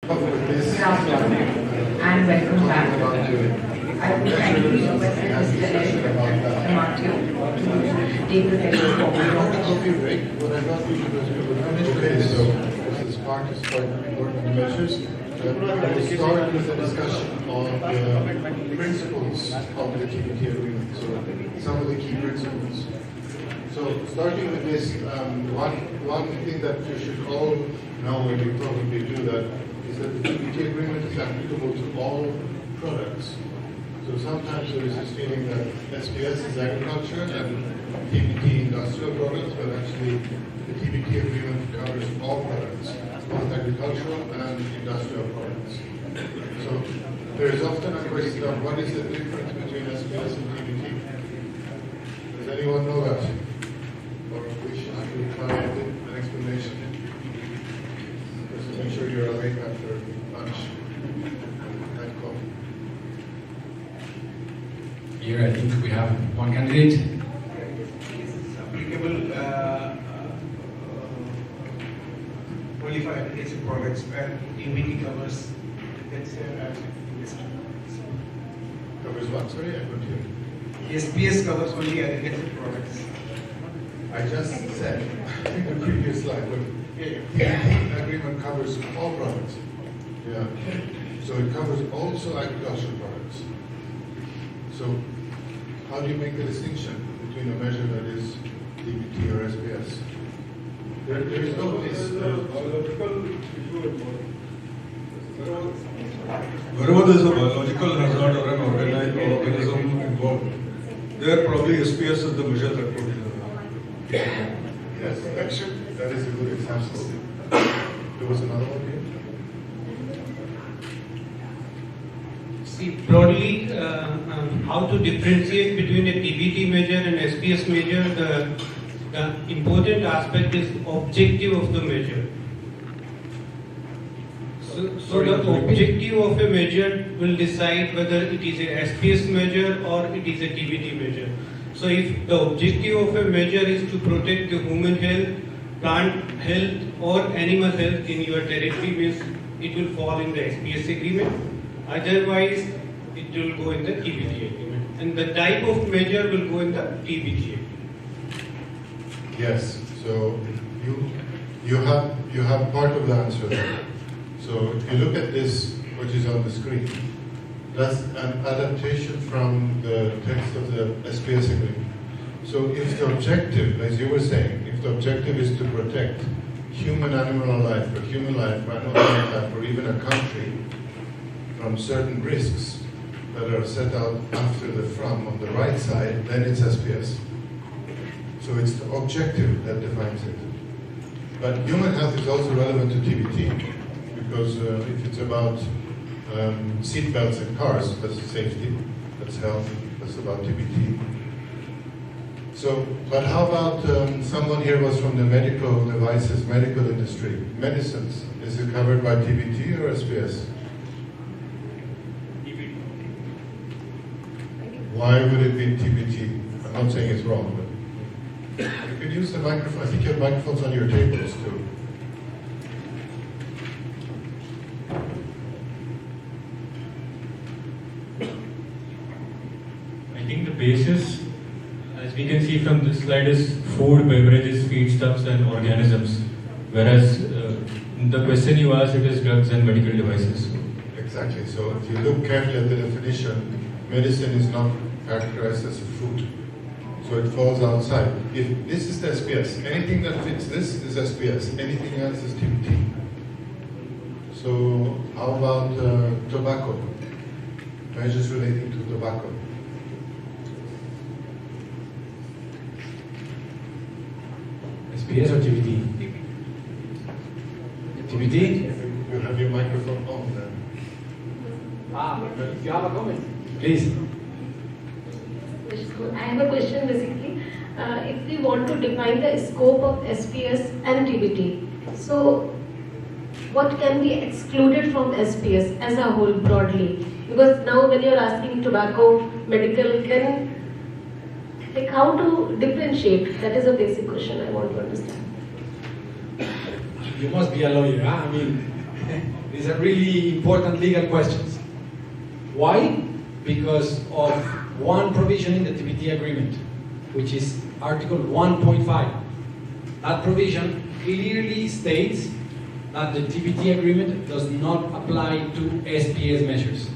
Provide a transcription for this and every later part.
Good afternoon and welcome back. I would kindly request Mr. Erik Mateo to take the session forward. Okay, so this part is quite important measures. We'll start with a discussion on the principles of the TBT agreement. So some of the key principles. So starting with this, one thing that you should all know, and you probably do that, is that the TBT agreement is applicable to all products. So sometimes there is this feeling that SPS is agriculture and TBT industrial products, but actually the TBT agreement covers all products, both agricultural and industrial products. So there is often a question of what is the difference between SPS and TBT? Does anyone know that? Or wishes to try an explanation? Just to make sure you're awake after lunch and coffee. Here I think we have one candidate. Applicable only for agricultural products where TBT covers Covers what? Sorry, I couldn't hear. SPS covers only agricultural products. I just said in the previous slide, but the agreement covers all products. Yeah. So it covers also agricultural products. So how do you make the distinction between a measure that is TBT or SPS? There is no this. Wherever there is a biological hazard or an organism involved, there probably SPS is the measure that would. Yes, that is a good example. There was another one here. See, broadly, how to differentiate between a TBT measure and SPS measure, the important aspect is objective of the measure. So the objective of a measure will decide whether it is a SPS measure or it is a TBT measure. So if the objective of a measure is to protect the human health, plant health or animal health in your territory, means it will fall in the SPS agreement. Otherwise, it will go in the TBT agreement. And the type of measure will go in the TBT agreement. Yes. So you have part of the answer there. So if you look at this, which is on the screen, that's an adaptation from the text of the SPS agreement. So if the objective, as you were saying, if the objective is to protect human animal life, or human life, animal life, or even a country from certain risks that are set out after the from on the right side, then it's SPS. So it's the objective that defines it. But human health is also relevant to TBT, because if it's about seat belts in cars, that's safety, that's health, that's about TBT. So, but how about someone here was from the medical devices, medical industry, medicines? Is it covered by TBT or SPS? TBT. Why would it be TBT? I'm not saying it's wrong, but you could use the microphone. I think you have microphones on your tables too. I think the basis, as we can see from this slide, is food, beverages, feedstuffs and organisms. Whereas in the question you asked, it is drugs and medical devices. Exactly. So if you look carefully at the definition, medicine is not characterized as a food. So it falls outside. If this is the SPS, anything that fits this is SPS, anything else is TBT. So how about tobacco? Measures relating to tobacco. SPS or TBT? TBT? You have your microphone on then. If you have a comment, please. I have a question basically. If we want to define the scope of SPS and TBT, so what can be excluded from SPS as a whole broadly? Because now when you're asking tobacco, medical, like how to differentiate? That is a basic question I want to understand. You must be a lawyer, huh? I mean, These are really important legal questions. Why? Because of one provision in the TBT agreement, which is Article 1.5. That provision clearly states that the TBT agreement does not apply to SPS measures.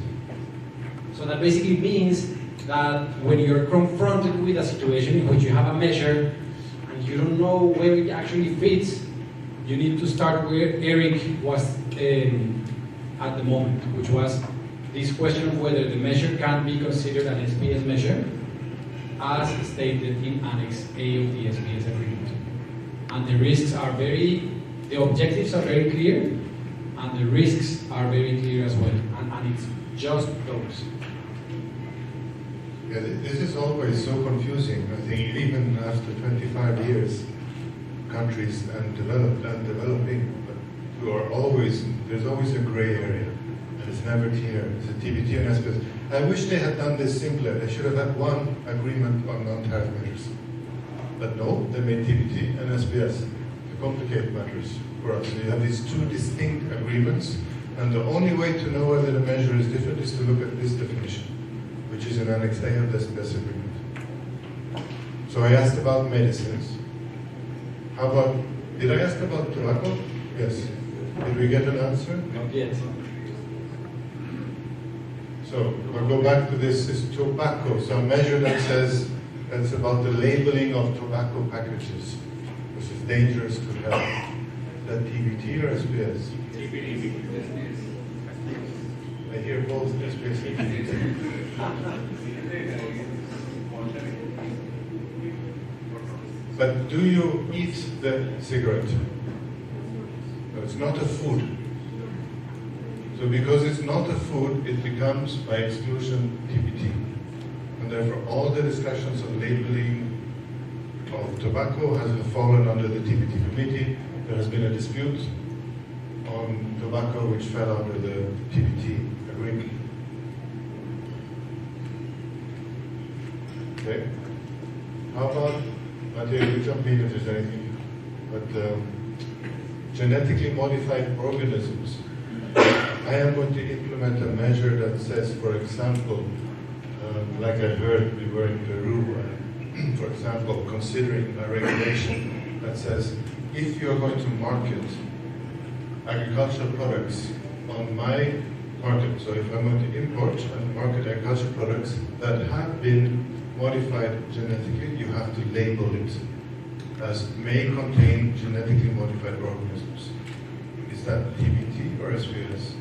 So that basically means that when you're confronted with a situation in which you have a measure and you don't know where it actually fits, you need to start where Erik was at the moment, which was this question of whether the measure can be considered an SPS measure as stated in Annex A of the SPS agreement. And the risks are the objectives are very clear, and the risks are very clear as well, and it's just those. Yeah, this is always so confusing. I think even after 25 years, countries and developing, but there's always a gray area, and it's never clear. It's a TBT and SPS. I wish they had done this simpler. They should have had one agreement on non-tariff measures. But no, they made TBT and SPS to complicate matters for us. So you have these two distinct agreements, and the only way to know whether the measure is different is to look at this definition, which is in Annex A of the SPS agreement. So I asked about medicines. How about, did I ask about tobacco? Yes. Did we get an answer? Not yet. So we'll go back to this, is tobacco, some measure that says, that's about the labeling of tobacco packages, which is dangerous to health. Is that TBT or SPS? I hear both SPS and TBT. But do you eat the cigarette? No, it's not a food. So because it's not a food, it becomes, by exclusion, TBT. And therefore, all the discussions on labeling of tobacco has fallen under the TBT committee. There has been a dispute on tobacco which fell under the TBT agreement. Okay. How about, Mateo, you jump in if there's anything, but genetically modified organisms. I am going to implement a measure that says, for example, like I heard, we were in Peru, for example, considering a regulation that says, if you're going to market agricultural products on my market, so if I'm going to import and market agricultural products that have been modified genetically, you have to label it as may contain genetically modified organisms. Is that TBT or SPS?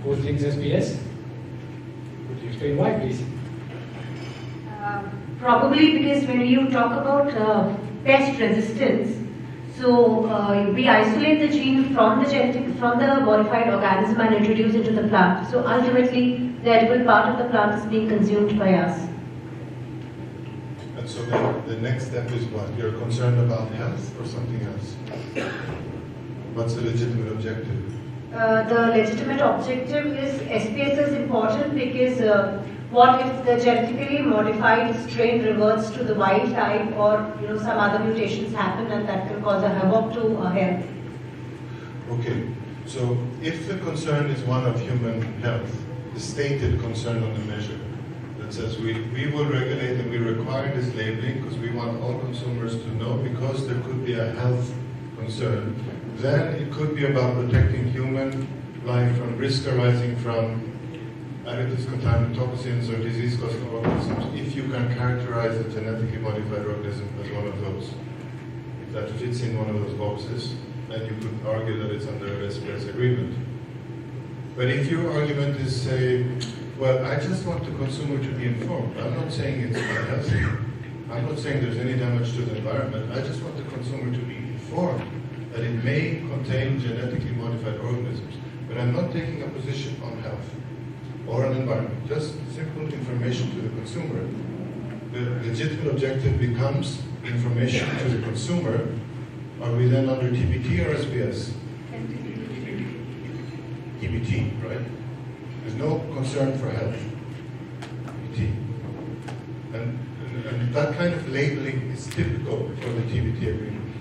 Who thinks SPS? Could you explain why, please? Probably because when you talk about pest resistance, so we isolate the gene from the modified organism and introduce it to the plant. So ultimately, the edible part of the plant is being consumed by us. And so then the next step is what? You're concerned about health or something else? What's the legitimate objective? The legitimate objective is SPS is important because what if the genetically modified strain reverts to the wild type, or some other mutations happen and that can cause a havoc to health. Okay, so if the concern is one of human health, the stated concern on the measure that says we will regulate and we require this labeling because we want all consumers to know because there could be a health concern, then it could be about protecting human life from risk arising from additives, contaminants, toxins, or disease-causing organisms, if you can characterize a genetically modified organism as one of those. If that fits in one of those boxes, then you could argue that it's under a SPS agreement. But if your argument is, say, well, I just want the consumer to be informed. I'm not saying it's unhealthy. I'm not saying there's any damage to the environment. I just want the consumer to be informed that it may contain genetically modified organisms. But I'm not taking a position on health or an environment, just simple information to the consumer. The legitimate objective becomes information to the consumer. Are we then under TBT or SPS? TBT, right? There's no concern for health. TBT. And that kind of labeling is typical for the TBT agreement.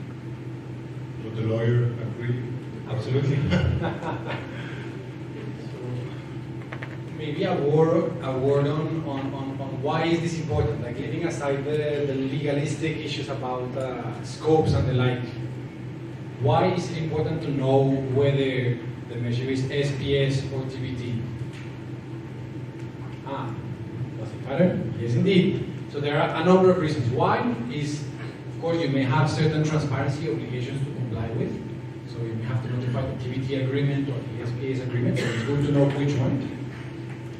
the lawyer agree? Absolutely. Maybe a word on why is this important, like leaving aside the legalistic issues about scopes and the like. Why is it important to know whether the measure is SPS or TBT? Does it matter? Yes, indeed. So there are a number of reasons. One is, of course, you may have certain transparency obligations to comply with. So you may have to notify the TBT agreement or the SPS agreement, so it's good to know which one.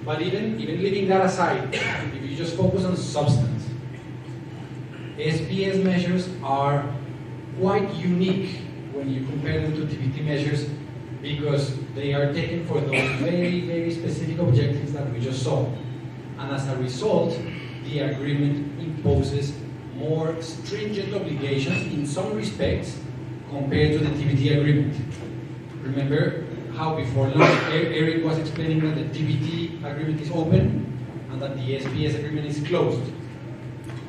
But even leaving that aside, if you just focus on substance, SPS measures are quite unique when you compare them to TBT measures because they are taken for those very, very specific objectives that we just saw. And as a result, the agreement imposes more stringent obligations in some respects compared to the TBT agreement. Remember how before lunch Erik was explaining that the TBT agreement is open and that the SPS agreement is closed.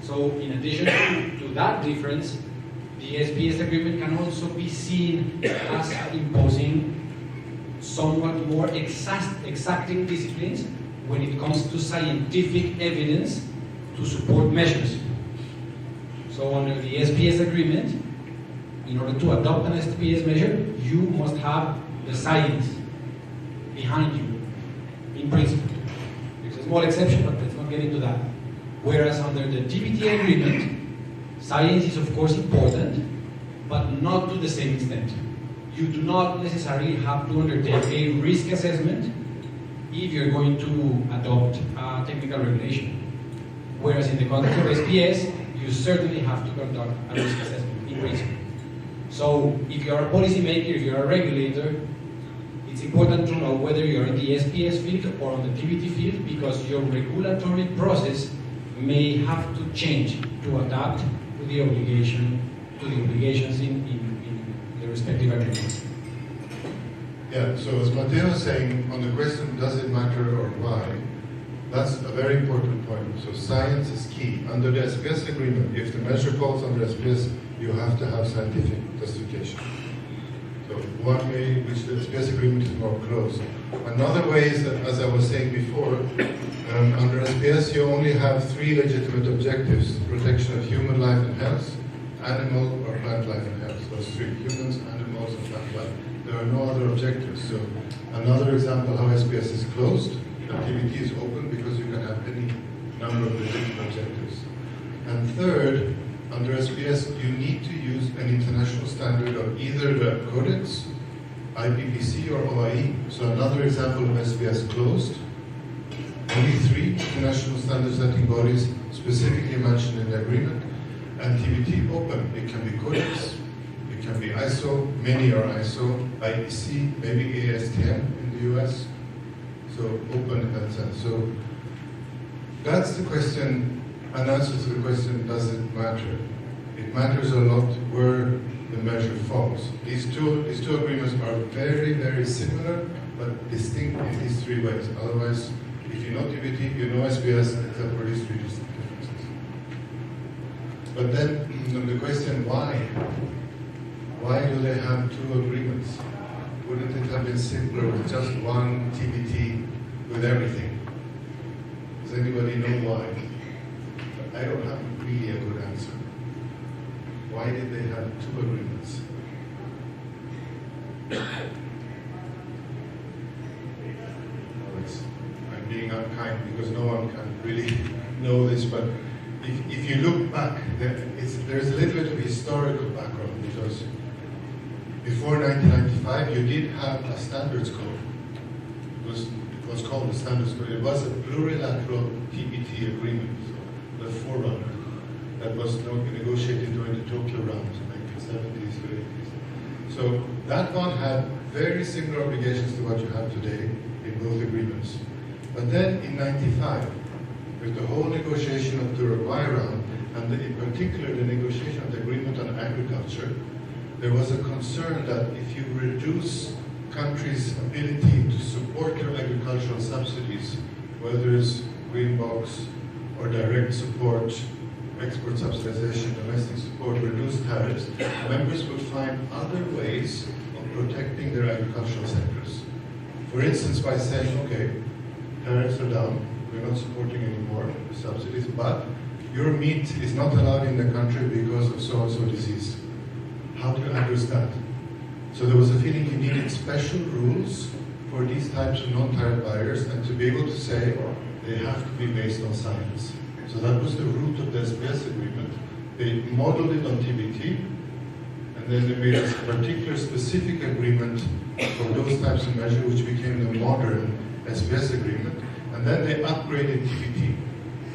So in addition to that difference, the SPS agreement can also be seen as imposing somewhat more exacting disciplines when it comes to scientific evidence to support measures. So under the SPS agreement, in order to adopt an SPS measure, you must have the science behind you, in principle. There's a small exception, but let's not get into that. Whereas under the TBT agreement, science is of course important, but not to the same extent. You do not necessarily have to undertake a risk assessment if you're going to adopt a technical regulation. Whereas in the context of SPS, you certainly have to conduct a risk assessment, in principle. So if you're a policymaker, if you're a regulator, it's important to know whether you're in the SPS field or on the TBT field because your regulatory process may have to change to adapt to the obligations in the respective agreements. Yeah, so as Mateo is saying, on the question, does it matter or why, that's a very important point. So science is key. Under the SPS agreement, if the measure falls under SPS, you have to have scientific justification. So one way in which the SPS agreement is more close. Another way is that, as I was saying before, under SPS you only have three legitimate objectives: protection of human life and health, animal or plant life and health. Those three: humans, animals, and plant life. There are no other objectives. So another example how SPS is closed, and TBT is open because you can have any number of legitimate objectives. And third, under SPS, you need to use an international standard of either the Codex, IPPC, or OIE. So another example of SPS closed. Only three international standard setting bodies specifically mentioned in the agreement. And TBT open. It can be Codex, it can be ISO, many are ISO, IEC, maybe ASTM in the US. So open in that sense. So that's the question. An answer to the question, does it matter? It matters a lot where the measure falls. These two agreements are very, very similar, but distinct in these three ways. Otherwise, if you know TBT, you know SPS, except for these three distinct differences. But then the question, why? Why do they have two agreements? Wouldn't it have been simpler with just one TBT with everything? Does anybody know why? I don't have really a good answer. Why did they have two agreements? I'm being unkind because no one can really know this, but if you look back, there's a little bit of historical background because before 1995 you did have a standards code. It was called the standards code. It was a plurilateral TBT agreement. The forerunner that was negotiated during the Tokyo rounds in the 1970s to 80s. So that one had very similar obligations to what you have today in both agreements. But then in 95, with the whole negotiation of the Uruguay round, and in particular the negotiation of the agreement on agriculture, there was a concern that if you reduce countries' ability to support their agricultural subsidies, whether it's green box, or direct support, export subsidization, domestic support, reduced tariffs, members would find other ways ways of protecting their agricultural sectors. For instance, by saying, okay, tariffs are down, we're not supporting anymore subsidies, but your meat is not allowed in the country because of so-and-so disease. How do you address that? So there was a feeling you needed special rules for these types of non-tariff barriers, and to be able to say they have to be based on science. So that was the root of the SPS agreement. They modeled it on TBT, and then they made a particular specific agreement for those types of measures, which became the modern SPS agreement. And then they upgraded TBT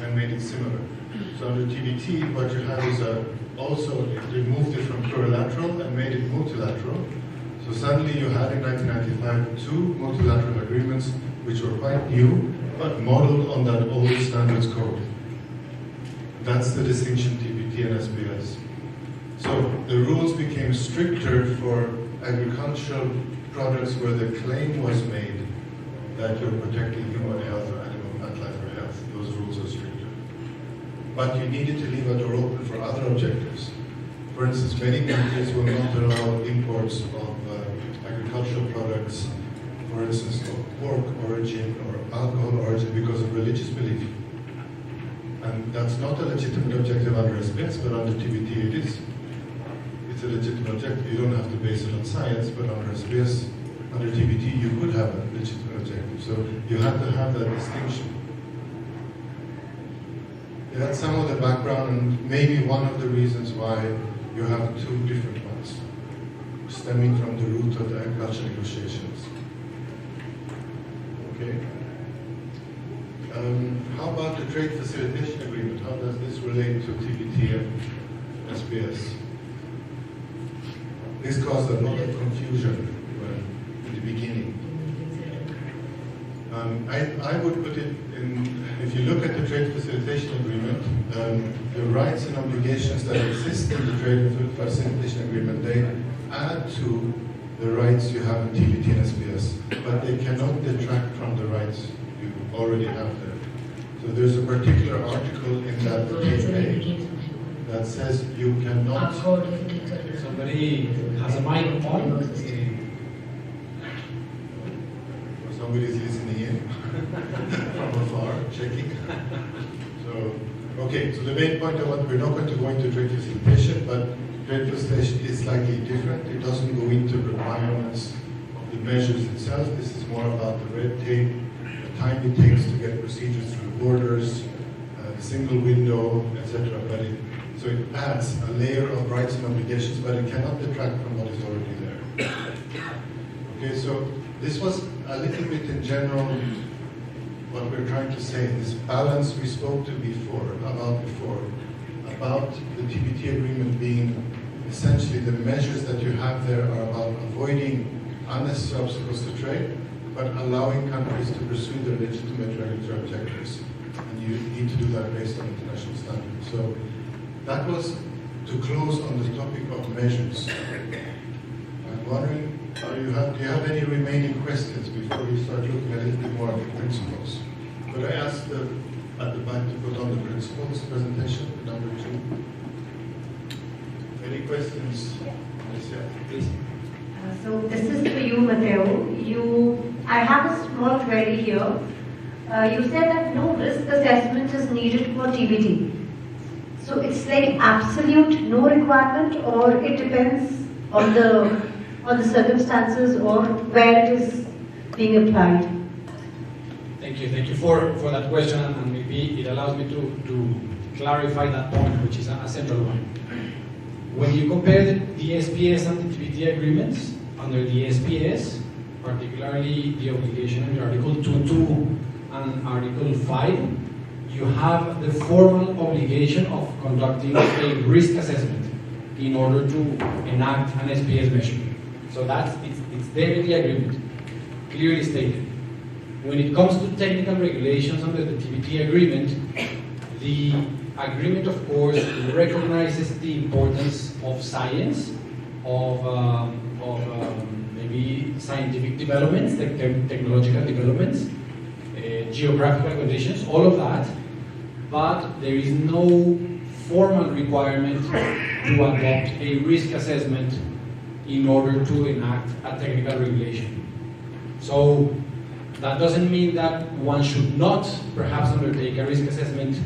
and made it similar. So under TBT, what you have is also they moved it from plurilateral and made it multilateral. So suddenly you had in 1995 two multilateral agreements which were quite new, but modeled on that old standards code. That's the distinction TBT and SPS. So the rules became stricter for agricultural products where the claim was made that you're protecting human health or animal plant life or health. Those rules are stricter. But you needed to leave a door open for other objectives. For instance, many countries will not allow imports of agricultural products, for instance, of pork origin or alcohol origin because of religious belief. And that's not a legitimate objective under SPS, but under TBT it is. It's a legitimate objective. You don't have to base it on science, but under SPS, under TBT, you could have a legitimate objective. So you have to have that distinction. That's some of the background, and maybe one of the reasons why you have two different ones, stemming from the root of the agriculture negotiations. Okay. How about the trade facilitation agreement? How does this relate to TBT and SPS? This caused a lot of confusion in the beginning. I would put it in, if you look at the trade facilitation agreement, the rights and obligations that exist in the trade facilitation agreement, they add to the rights you have in TBT and SPS, but they cannot detract from the rights you already have there. So there's a particular article in that TPA that says you cannot. Somebody has a microphone. Somebody's listening in from afar, checking. So, okay, so the main point of what we're not going to go into trade facilitation, but trade facilitation is slightly different. It doesn't go into requirements of the measures itself. This is more about the red tape, the time it takes to get procedures through borders, the single window, etc. But so it adds a layer of rights and obligations, but it cannot detract from what is already there. Okay, so this was a little bit in general what we're trying to say, this balance we spoke to before, about the TBT agreement being essentially the measures that you have there are about avoiding unnecessary obstacles to trade, but allowing countries to pursue their legitimate regulatory objectives. And you need to do that based on international standards. So that was to close on the topic of measures. I'm wondering, do you have any remaining questions before we start looking a little bit more at the principles? Could I ask at the back to put on the principles presentation, number 2? Any questions? Yes, yeah, please. So this is for you, Mateo. I have a small query here. You said that no risk assessment is needed for TBT. So it's like absolute no requirement, or it depends on the circumstances or where it is being applied? Thank you for that question, and maybe it allows me to clarify that point, which is a central one. When you compare the SPS and the TBT agreements, under the SPS, particularly the obligation under Article 2.2 and Article 5, you have the formal obligation of conducting a risk assessment in order to enact an SPS measure. So it's there in the agreement, clearly stated. When it comes to technical regulations under the TBT agreement, the agreement, of course, recognizes the importance of science, of maybe scientific developments, technological developments, geographical conditions, all of that, but there is no formal requirement to adopt a risk assessment in order to enact a technical regulation. So that doesn't mean that one should not perhaps undertake a risk assessment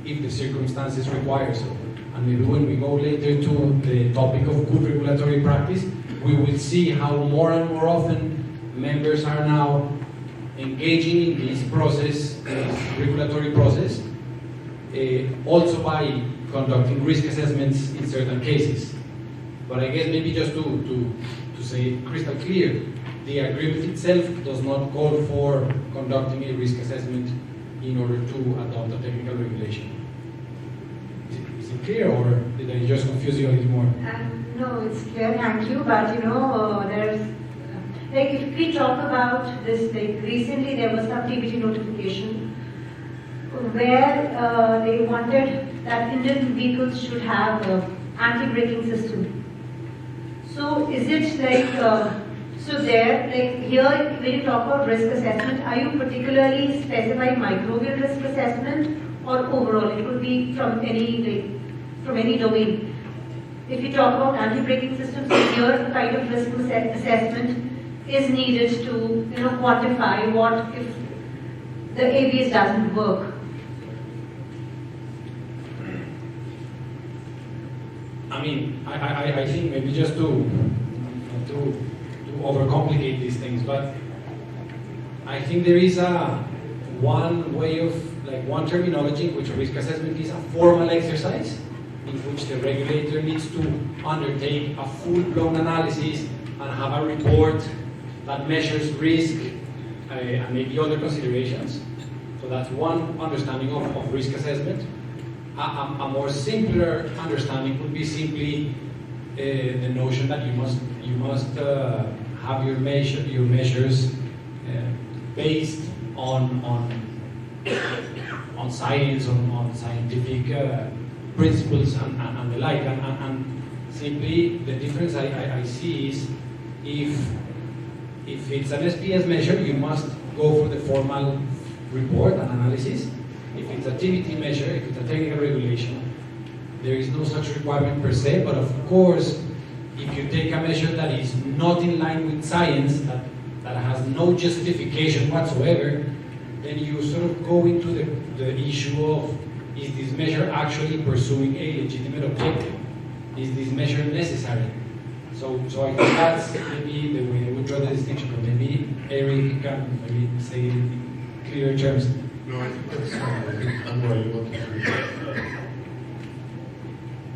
if the circumstances require so. And maybe when we go later to the topic of good regulatory practice, we will see how more and more often members are now engaging in this process, this regulatory process, also by conducting risk assessments in certain cases. But I guess maybe just to say crystal clear, the agreement itself does not call for conducting a risk assessment in order to adopt a technical regulation. Is it clear, or did I just confuse you a little more? No, it's clear, thank you. But there's like if we talk about this, like recently there was some TBT notification where they wanted that Indian vehicles should have anti-braking system. So is it like so there, like here when you talk about risk assessment, are you particularly specifying microbial risk assessment or overall? It could be from any domain. If you talk about anti-braking systems, so here the kind of risk assessment is needed to quantify what if the ABS doesn't work. I mean, I think maybe just to overcomplicate these things, but I think there is one way of, like one terminology in which risk assessment is a formal exercise in which the regulator needs to undertake a full-blown analysis and have a report that measures risk and maybe other considerations. So that's one understanding of risk assessment. A more simpler understanding would be simply the notion that you must have your measures based on science, on scientific principles and the like. And simply the difference I see is if it's an SPS measure, you must go for the formal report and analysis. If it's a TBT measure, if it's a technical regulation, there is no such requirement per se, but of course, if you take a measure that is not in line with science, that has no justification whatsoever, then you sort of go into the issue of, is this measure actually pursuing a legitimate objective? Is this measure necessary? So I think that's maybe the way I would draw the distinction, but maybe Erik can maybe say it in clearer terms. No, I think that's fine. I think Anwar, you want to agree?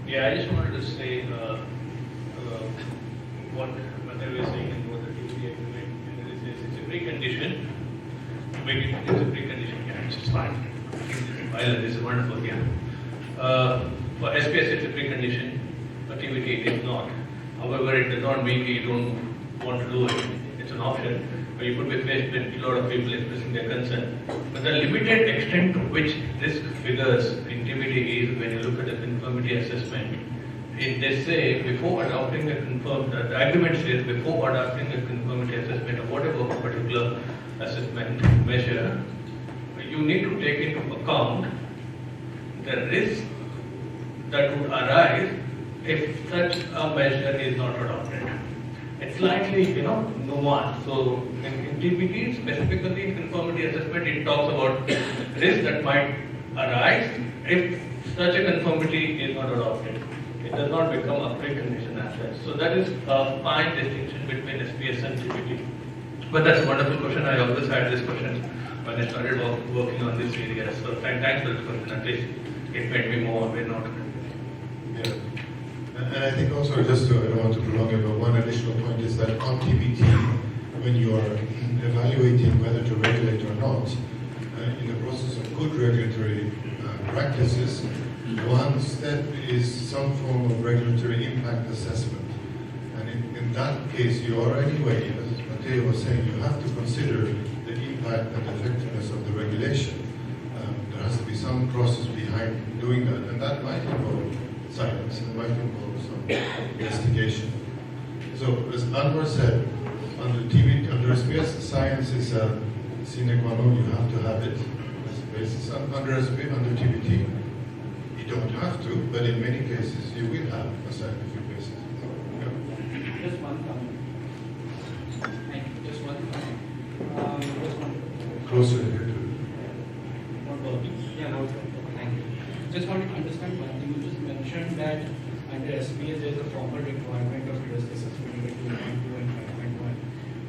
Yeah, I just wanted to say what Mateo was saying and what the TBT agreement it's a precondition. Maybe it's a precondition, yeah, it's fine. Violent is wonderful, yeah. For SPS, it's a precondition. For TBT, it is not. However, it does not mean you don't want to do it. It's an option. But you could be faced with a lot of people expressing their concern. But the limited extent to which risk figures in TBT is when you look at the conformity assessment, they say before adopting a the agreement says before adopting a conformity assessment of whatever particular assessment measure, you need to take into account the risk that would arise if such a measure is not adopted. It's slightly, nuanced. So in TBT, specifically in conformity assessment, it talks about risk that might arise if such a conformity is not adopted. It does not become a precondition as such. So that is a fine distinction between SPS and TBT. But that's a wonderful question. I always had this question when I started working on this area. So thanks for this question. At least it made me more aware not. Yeah. And I think also, just to, I don't want to prolong it, but one additional point is that on TBT, when you are evaluating whether to regulate or not, in the process of good regulatory practices, one step is some form of regulatory impact assessment. And in that case, you are anyway, as Mateo was saying, you have to consider the impact and effectiveness of the regulation. There has to be some process behind doing that, and that might involve science, it might involve some investigation. So, as Anwar said, under SPS, science is a sine qua non, you have to have it as a basis. Under TBT, you don't have to, but in many cases you will have a scientific basis. Just one closer here to Not working? Yeah, now it's working. Thank you. Just wanted to understand one thing. You just mentioned that under SPS there is a formal requirement of risk assessment at 2.2 and 5.1,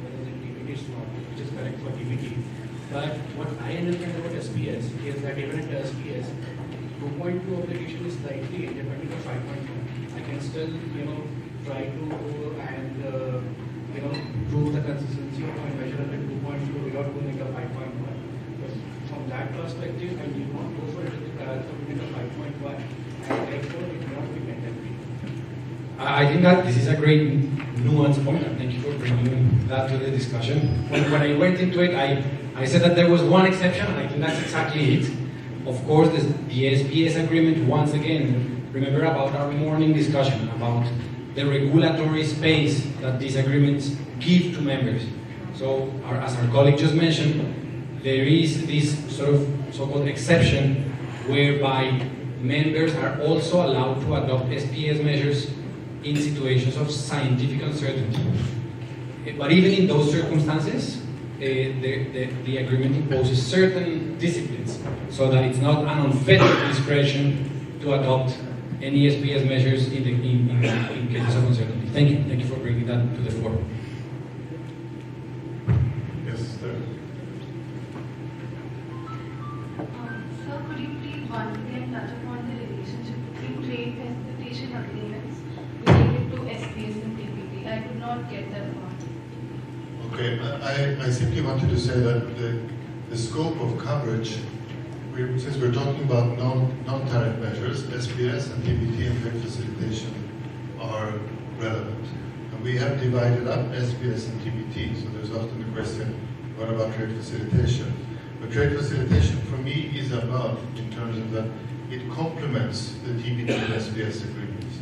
whereas in TBT it's not, which is correct for TBT. But what I understand about SPS is that even at SPS, 2.2 obligation is slightly independent of 5.1. I can still, try to go and, prove the consistency of my measure under 2.2 without going into 5.1. But from that perspective, I need not go for it to the commitment of 5.1, and therefore it will not be mandatory. I think that this is a great nuance point, and thank you for bringing that to the discussion. When I went into it, I said that there was one exception, and I think that's exactly it. Of course, the SPS agreement, once again, remember about our morning discussion about the regulatory space that these agreements give to members. So, as our colleague just mentioned, there is this sort of so-called exception whereby members are also allowed to adopt SPS measures in situations of scientific uncertainty. But even in those circumstances, the agreement imposes certain disciplines so that it's not an unfettered discretion to adopt any SPS measures in cases of uncertainty. Thank you for bringing that to the fore. yes, sir. Sir, could you please once again touch upon the relationship between trade facilitation agreements related to SPS and TPT? I could not get that part. Okay, I simply wanted to say that the scope of coverage, since we're talking about non-tariff measures, SPS and TBT and trade facilitation are relevant. And we have divided up SPS and TBT, so there's often the question, what about trade facilitation? But trade facilitation for me is above in terms of that it complements the TBT and SPS agreements.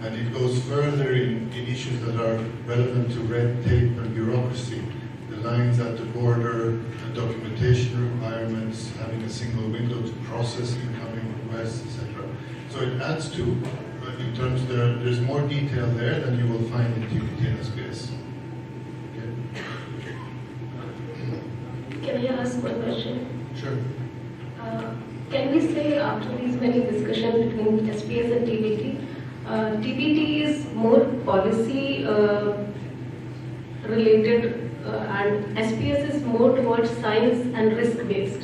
And it goes further in issues that are relevant to red tape and bureaucracy, the lines at the border, the documentation requirements, having a single window to process incoming requests, etc. So it adds to, in terms there's more detail there than you will find in TBT and SPS. Okay. Can I ask one question? Sure. Can we say after these many discussions between SPS and TBT, TBT is more policy related and SPS is more towards science and risk based?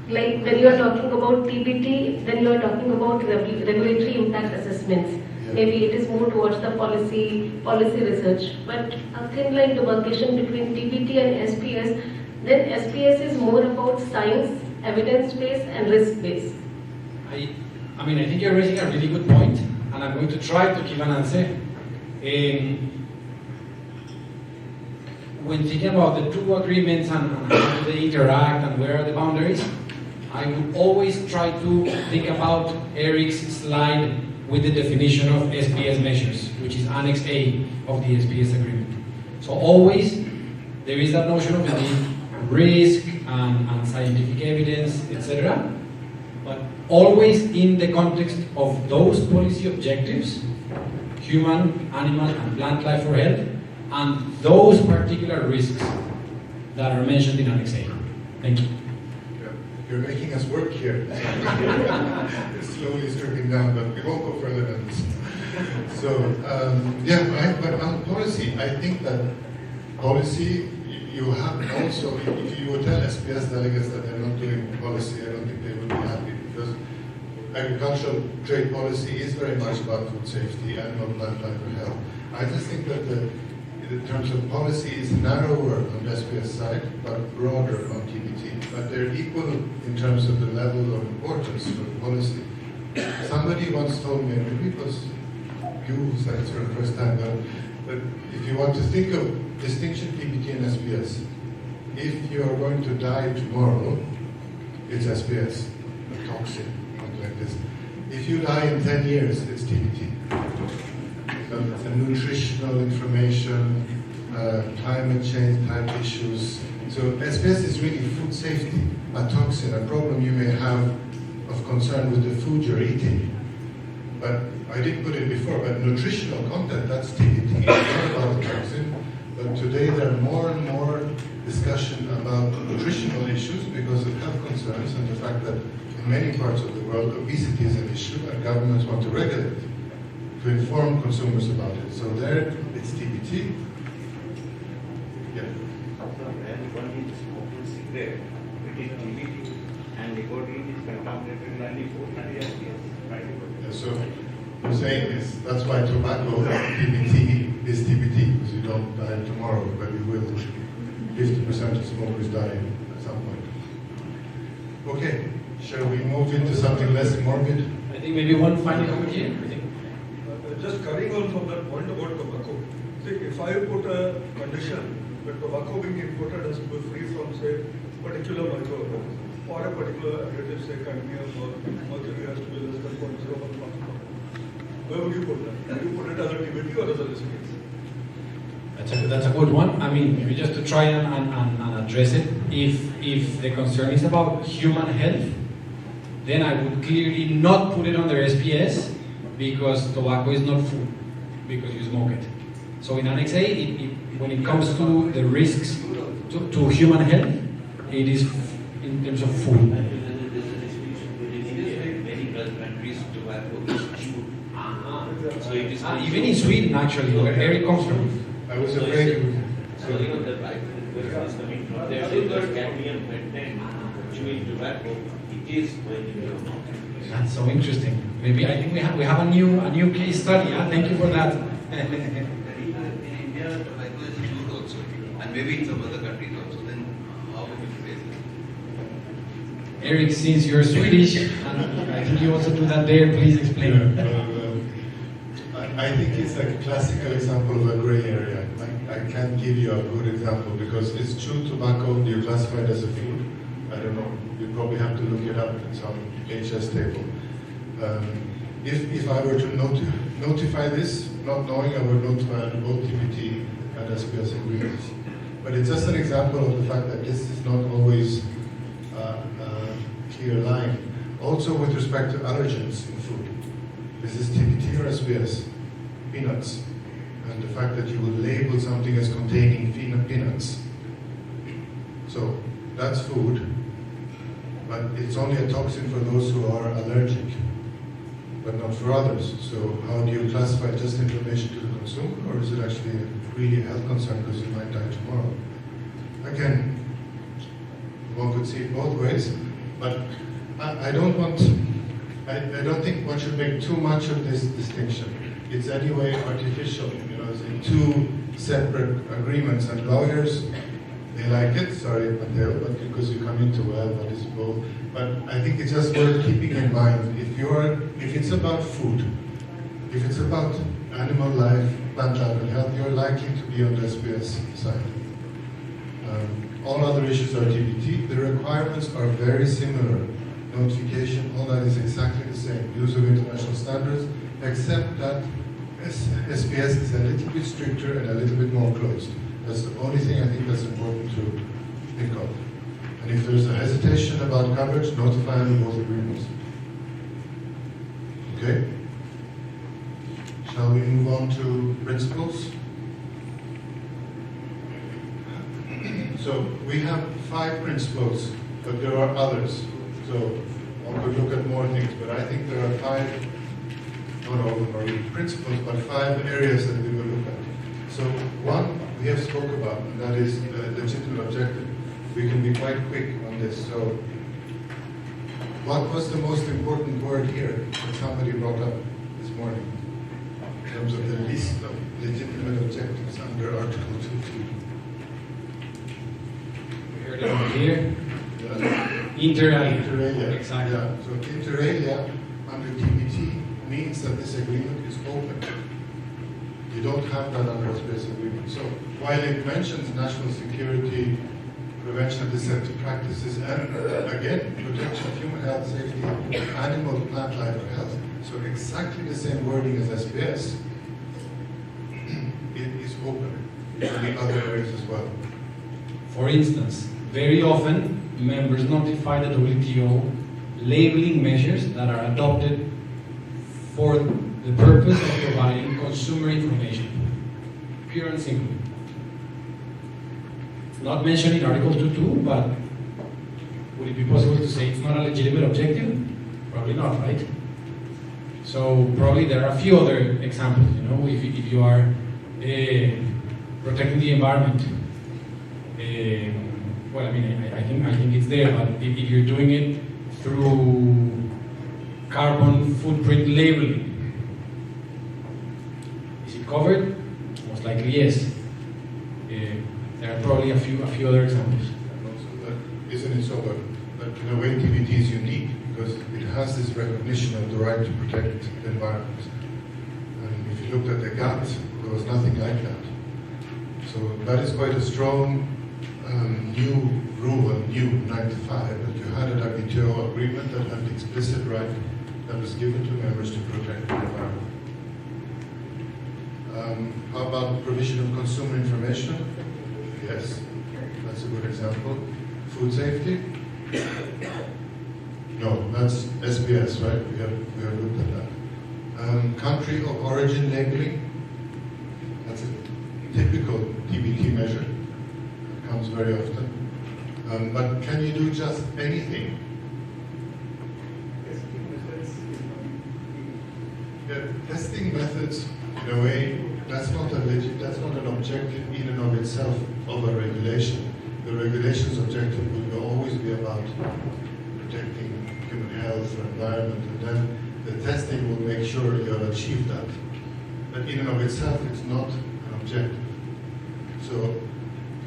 Like when you are talking about TBT, then you are talking about regulatory impact assessments. Yeah. Maybe it is more towards the policy research. But a thin line demarcation between TBT and SPS, then SPS is more about science, evidence-based and risk-based. I mean, I think you're raising a really good point, and I'm going to try to give an answer. When thinking about the two agreements and how do they interact and where are the boundaries, I would always try to think about Erik's slide with the definition of SPS measures, which is Annex A of the SPS agreement. So always there is that notion of risk and scientific evidence, etc. But always in the context of those policy objectives, human, animal, and plant life or health, and those particular risks that are mentioned in Annex A. Thank you. Yeah. You're making us work here. It's slowly stripping down, but we won't go further than this. So, but on policy, I think that policy, you have also, if you would tell SPS delegates that they're not doing policy, I don't think they would be happy, because agricultural trade policy is very much about food safety, animal, plant life, and health. I just think that in terms of policy is narrower on the SPS side, but broader on TBT. But they're equal in terms of the level of importance for policy. Somebody once told me, and maybe it was you who said it for the first time, but if you want to think of distinction TBT and SPS, if you are going to die tomorrow, it's SPS, a toxin, something like this. If you die in 10 years, it's TBT. So it's a nutritional information, climate change type issues. So SPS is really food safety, a toxin, a problem you may have of concern with the food you're eating. But I did put it before, but nutritional content, that's TBT. It's not about a toxin. But today there are more and more discussion about nutritional issues because of health concerns and the fact that in many parts of the world obesity is an issue and governments want to regulate it, to inform consumers about it. So there it's TBT. Yeah. When one is smoking cigarette, it is TBT and nicotine is contaminated 94 right? Yeah, so I'm saying is that's why tobacco TBT is TBT, because you don't die tomorrow, but you will. 50% of smokers die at some point. Okay, shall we move into something less morbid? I think maybe one final comment here. I think. Just carrying on from that point about tobacco. See, if I put a condition that tobacco being imported has to be free from, say, particular microorganism or a particular additive, say, cadmium or mercury has to be less than 0.01 parts per million, where would you put that? Would you put it as a TBT or as a SPS? That's a good one. I mean, maybe just to try and address it, if the concern is about human health, then I would clearly not put it under SPS because tobacco is not food, because you smoke it. So in Annex A, when it comes to the risks to human health, it is in terms of food. So it is even in Sweden, actually, where Erik comes from. I was afraid you would. So you know the question is coming from there. So the cadmium content chewing tobacco, it is going in your mouth. That's so interesting. Maybe I think we have a new case study. Huh? Thank you for that. In India, tobacco is used also, and maybe in some other countries also. Then how would you face it? Erik, since you're Swedish, and I think you also do that there, please explain. I think it's like a classical example of a gray area. I can't give you a good example because it's chewed tobacco, you classify it as a food. I don't know, you probably have to look it up in some HS table. If I were to notify this, not knowing, I would notify both TBT and SPS agreements. But it's just an example of the fact that this is not always a clear line. Also with respect to allergens in food. Is this TBT or SPS? Peanuts. And the fact that you will label something as containing peanuts. So that's food, but it's only a toxin for those who are allergic, but not for others. So how do you classify just information to the consumer, or is it actually really a health concern because you might die tomorrow? Again, one could see it both ways, but I don't think one should make too much of this distinction. It's anyway artificial, it's in two separate agreements, and lawyers, they like it, sorry Mateo, but because you come into what is both. But I think it's just worth keeping in mind, if it's about food, if it's about animal life, plant life and health, you're likely to be on the SPS side. All other issues are TBT. The requirements are very similar. Notification, all that is exactly the same. Use of international standards, except that SPS is a little bit stricter and a little bit more closed. That's the only thing I think that's important to think of. And if there's a hesitation about coverage, notify them of both agreements. Okay? Shall we move on to principles? So we have 5 principles, but there are others. So one could look at more things, but I think there are 5, not all of them are really principles, but 5 areas that we will look at. So one we have spoke about, and that is legitimate objective. We can be quite quick on this. So what was the most important word here that somebody brought up this morning in terms of the list of legitimate objectives under Article 2.2? We heard it over here. Inter alia. Exactly. Yeah. So inter alia under TBT means that this agreement is open. You don't have that under a space agreement. So while it mentions national security, prevention of deceptive practices, and again, protection of human health, safety, animal, plant life, and health. So exactly the same wording as SPS. It is open to the other areas as well. For instance, very often members notify the WTO labeling measures that are adopted for the purpose of providing consumer information. Pure and simple. not mentioned in Article 2.2, but would it be possible to say it's not a legitimate objective? Probably not, right? So probably there are a few other examples, you know, if you are protecting the environment. Well, I mean, I think it's there, but if you're doing it through carbon footprint labeling, is it covered? Most likely yes. There are probably a few other examples. And also that, isn't it so that in a way TBT is unique because it has this recognition of the right to protect the environment. And if you looked at the GATT, there was nothing like that. So that is quite a strong new rule, new 95, that you had a WTO agreement that had the explicit right that was given to members to protect the environment. How about provision of consumer information? Yes, that's a good example. Food safety? No, that's SBS, right? We have looked at that. Country of origin labeling? That's a typical TBT measure. It comes very often. But can you do just anything? Yeah, testing methods, in a way, that's not an objective in and of itself of a regulation. The regulation's objective will always be about protecting human health or environment, and then the testing will make sure you have achieved that. But in and of itself, it's not an objective. So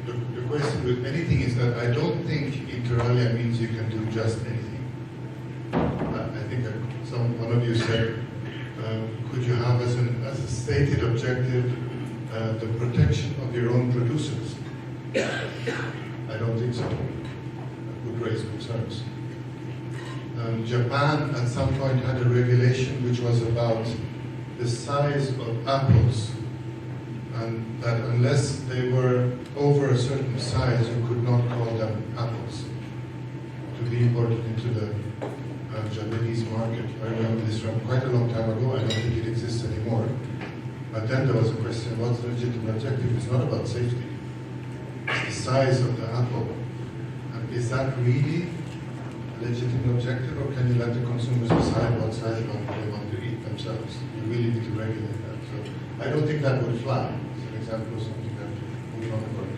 the question with anything is that I don't think inter alia means you can do just anything. I think one of you said, could you have as a stated objective the protection of your own producers? I don't think so. That would raise concerns. Japan at some point had a regulation which was about the size of apples, and that unless they were over a certain size, you could not call them apples to be imported into the Japanese market. I remember this from quite a long time ago. I don't think it exists anymore. But then there was a question, what's the legitimate objective? It's not about safety. It's the size of the apple. And is that really a legitimate objective, or can you let the consumers decide what size of apple they want to eat themselves? You really need to regulate that. So I don't think that would fly. It's an example of something that would not work.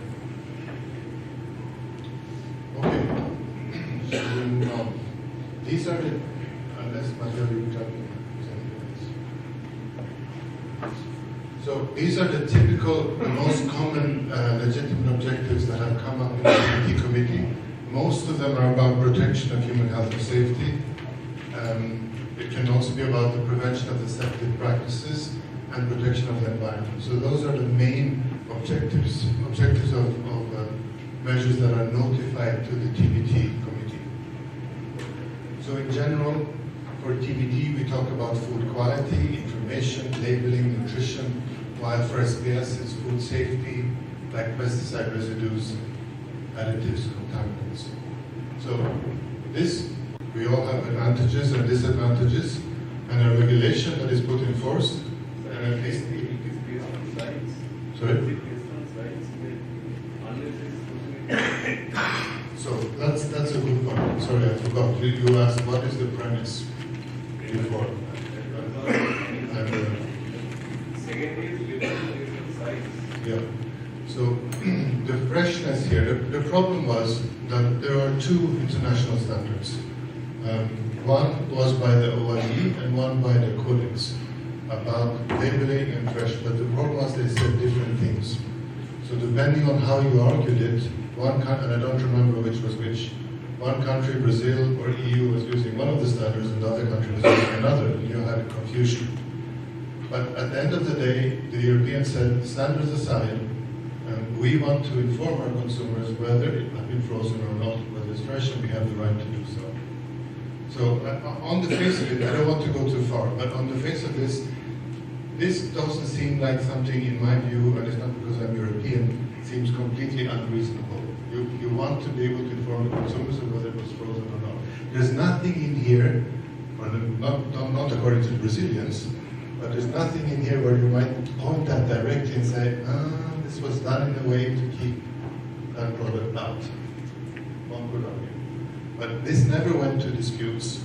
Okay. So we move on. These are the, unless Mateo will jump in. So these are the typical, the most common legitimate objectives that have come up in the TBT committee. Most of them are about protection of human health and safety. It can also be about the prevention of deceptive practices and protection of the environment. So those are the main objectives of measures that are notified to the TBT committee. So in general, for TBT, we talk about food quality, information, labeling, nutrition, while for SPS, it's food safety, like pesticide residues, additives, contaminants. So this, we all have advantages and disadvantages, and a regulation that is put in force, and at least... Sorry? So that's a good point. Sorry, I forgot. You asked what is the premise before. Yeah. So the freshness here. The problem was that there are two international standards. One was by the OIE and one by the Codex about labeling and fresh. But the problem was they said different things. So depending on how you argued it, one country, and I don't remember which was which, one country, Brazil or EU, was using one of the standards and the other country was using another, and you had a confusion. But at the end of the day, the Europeans said, standards aside, we want to inform our consumers whether it has been frozen or not, whether it's fresh, and we have the right to do so. So on the face of it, I don't want to go too far, but on the face of this doesn't seem like something, in my view, and it's not because I'm European, it seems completely unreasonable. You want to be able to inform the consumers of whether it was frozen or not. There's nothing in here, not according to the Brazilians, but there's nothing in here where you might point that directly and say, this was done in a way to keep that product out. One could argue. But this never went to disputes.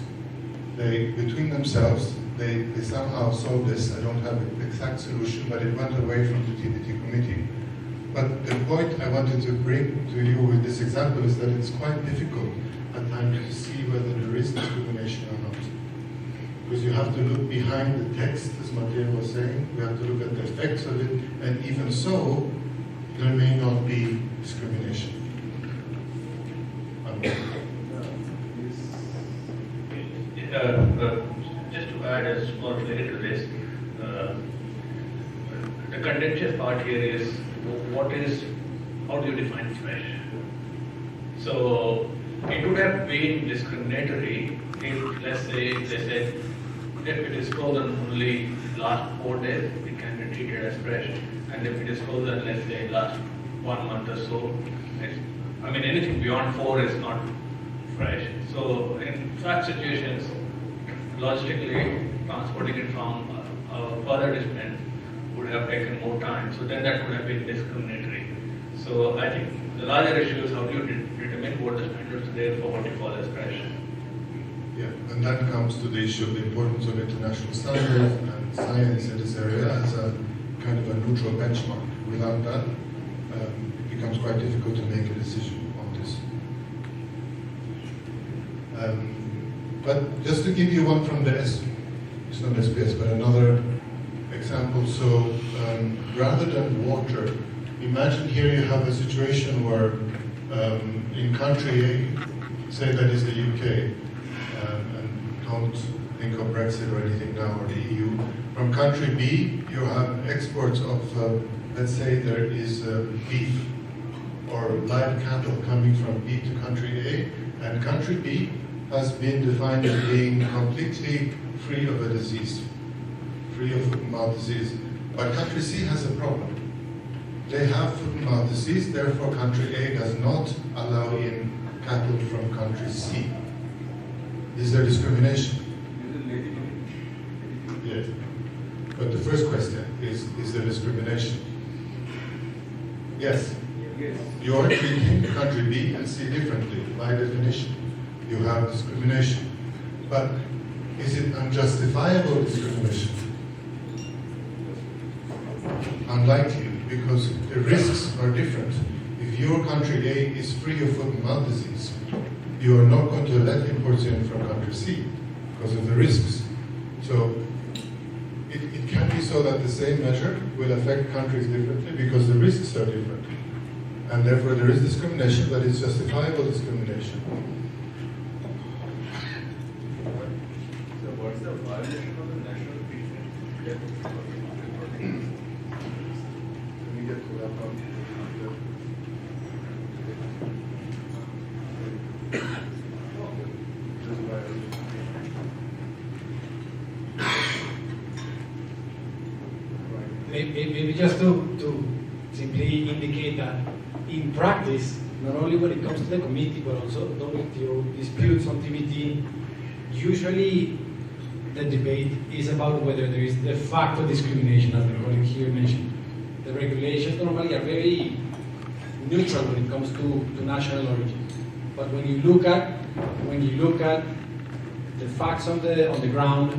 They, between themselves, they somehow solved this. I don't have an exact solution, but it went away from the TBT committee. But the point I wanted to bring to you with this example is that it's quite difficult at times to see whether there is discrimination or not. Because you have to look behind the text, as Mateo was saying, you have to look at the effects of it, and even so, there may not be discrimination. Just to add a small flavor to this, the contentious part here is how do you define fresh? So it would have been discriminatory if, let's say, they said, if it is frozen only last 4 days, it can be treated as fresh. And if it is frozen, let's say, last 1 month or so, anything beyond 4 is not fresh. So in such situations, logistically transporting it from a further distance would have taken more time. So then that would have been discriminatory. So I think the larger issue is how do you determine what the standards are there for what you call as fresh. Yeah, and that comes to the issue of the importance of international standards and science in this area as a kind of a neutral benchmark. Without that, it becomes quite difficult to make a decision on this. But just to give you one from the it's not SPS, but another example. So rather than water, imagine here you have a situation where in country A, say that is the UK, and don't think of Brexit or anything now, or the EU. From country B, you have exports of, let's say there is beef or live cattle coming from B to country A, and country B has been defined as being completely free of a disease, free of foot-and-mouth disease. But country C has a problem. They have foot-and-mouth disease, therefore country A does not allow in cattle from country C. Is there discrimination? Yes. But the first question is there discrimination? Yes. You are treating country B and C differently, by definition. You have discrimination. But is it unjustifiable discrimination? Unlikely, because the risks are different. If your country A is free of foot-and-mouth disease, you are not going to let imports in from country C because of the risks. So it can be so that the same measure will affect countries differently because the risks are different. And therefore there is discrimination, but it's justifiable discrimination. So what's the violation of the national treatment? Let me get to that one. Maybe just to simply indicate that in practice, not only when it comes to the committee, but also WTO disputes on TBT, usually the debate is about whether there is de facto discrimination, as the colleague here mentioned. The regulations normally are very neutral when it comes to national origin. But when you look at the facts on the ground,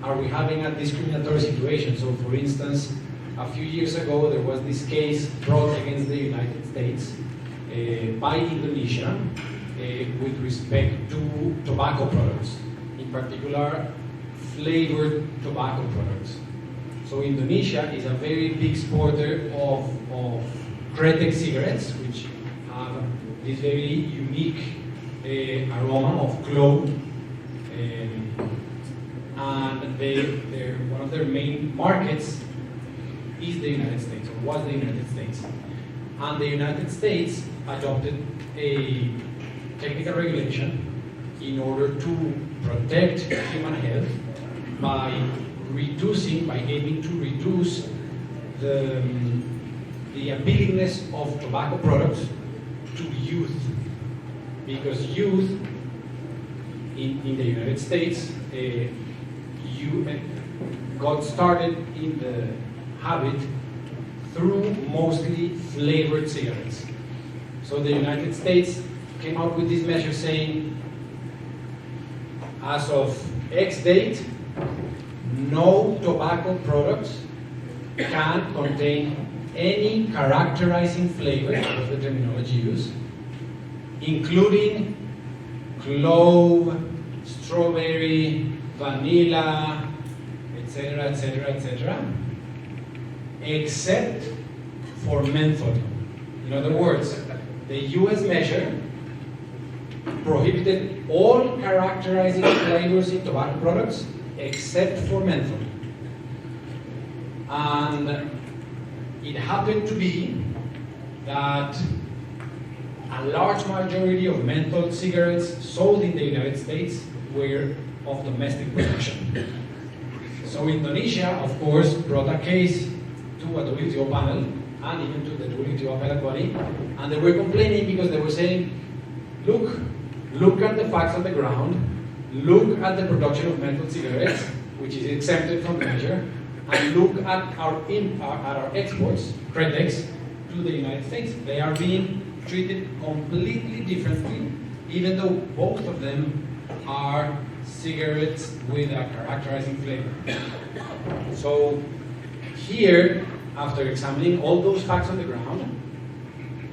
are we having a discriminatory situation? So, for instance, a few years ago there was this case brought against the United States by Indonesia with respect to tobacco products, in particular flavored tobacco products. So Indonesia is a very big exporter of Kretek cigarettes, which have this very unique aroma of clove, and they're one of their main markets is the United States, or was the United States. And the United States adopted a technical regulation in order to protect human health by aiming to reduce the abilities of tobacco products to youth. Because youth in the United States, got started in the habit through mostly flavored cigarettes. So the United States came out with this measure saying, as of X date, no tobacco products can contain any characterizing flavor, that was the terminology used, including clove, strawberry, vanilla, etc., etc., etc., except for menthol. In other words, the US measure prohibited all characterizing flavors in tobacco products except for menthol. And it happened to be that a large majority of menthol cigarettes sold in the United States were of domestic production. So Indonesia, of course, brought a case to a WTO panel and even to the WTO appellate body, and they were complaining because they were saying, look at the facts on the ground, look at the production of menthol cigarettes, which is exempted from the measure, and look at our exports, credits, to the United States. They are being treated completely differently, even though both of them are cigarettes with a characterizing flavor. So here, after examining all those facts on the ground,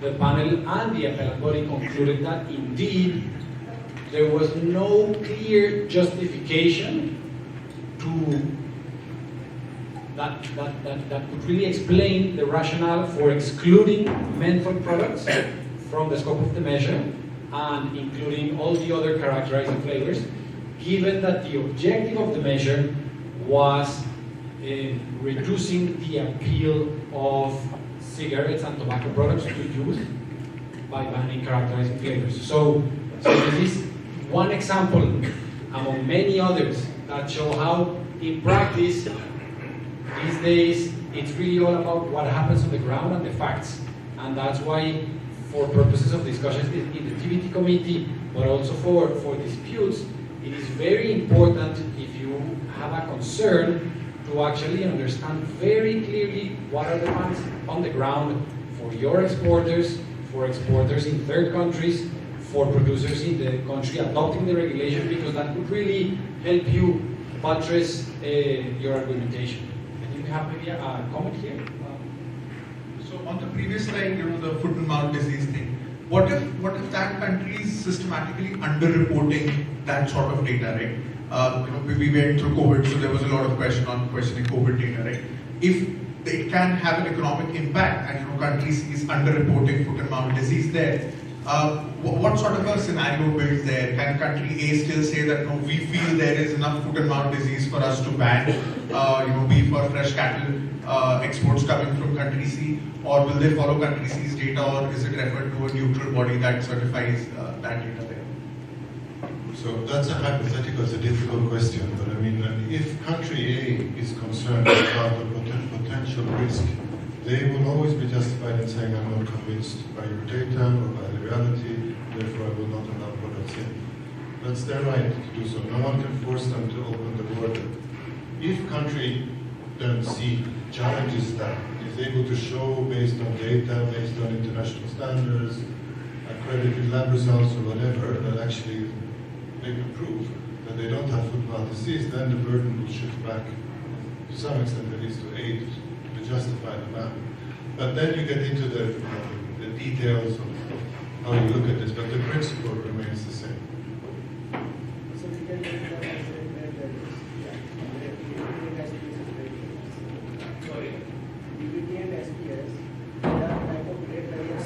the panel and the appellate body concluded that indeed there was no clear justification that could really explain the rationale for excluding menthol products from the scope of the measure and including all the other characterizing flavors, given that the objective of the measure was reducing the appeal of cigarettes and tobacco products to youth by banning characterizing flavors. So this is one example among many others that show how, in practice, these days, it's really all about what happens on the ground and the facts. And that's why, for purposes of discussions in the TBT committee, but also for disputes, it is very important, if you have a concern, to actually understand very clearly what are the facts on the ground for your exporters, for exporters in third countries, for producers in the country adopting the regulation, because that could really help you buttress your argumentation. I think we have maybe a comment here. So on the previous slide, the foot and mouth disease thing, what if that country is systematically underreporting that sort of data, right? We went through COVID, so there was a lot of questioning COVID data, right? If it can have an economic impact and countries is underreporting foot and mouth disease there, what sort of a scenario builds there? Can country A still say that no, we feel there is enough foot and mouth disease for us to ban beef or fresh cattle exports coming from country C, or will they follow country C's data, or is it referred to a neutral body that certifies that data there? So that's a hypothetical, it's a difficult question, but I mean, if country A is concerned about the potential risk, they will always be justified in saying, I'm not convinced by your data or by the reality, therefore I will not allow products in. That's their right to do so. No one can force them to open the border. If country then C challenges that, is able to show based on data, based on international standards, accredited lab results or whatever, that actually they can prove that they don't have foot-and-mouth disease, then the burden will shift back to some extent at least to aid to justify the ban. But then you get into the details of how you look at this, but the principle remains the same. So we can look at that Sorry? TBT and SPS, there are type of trade barriers.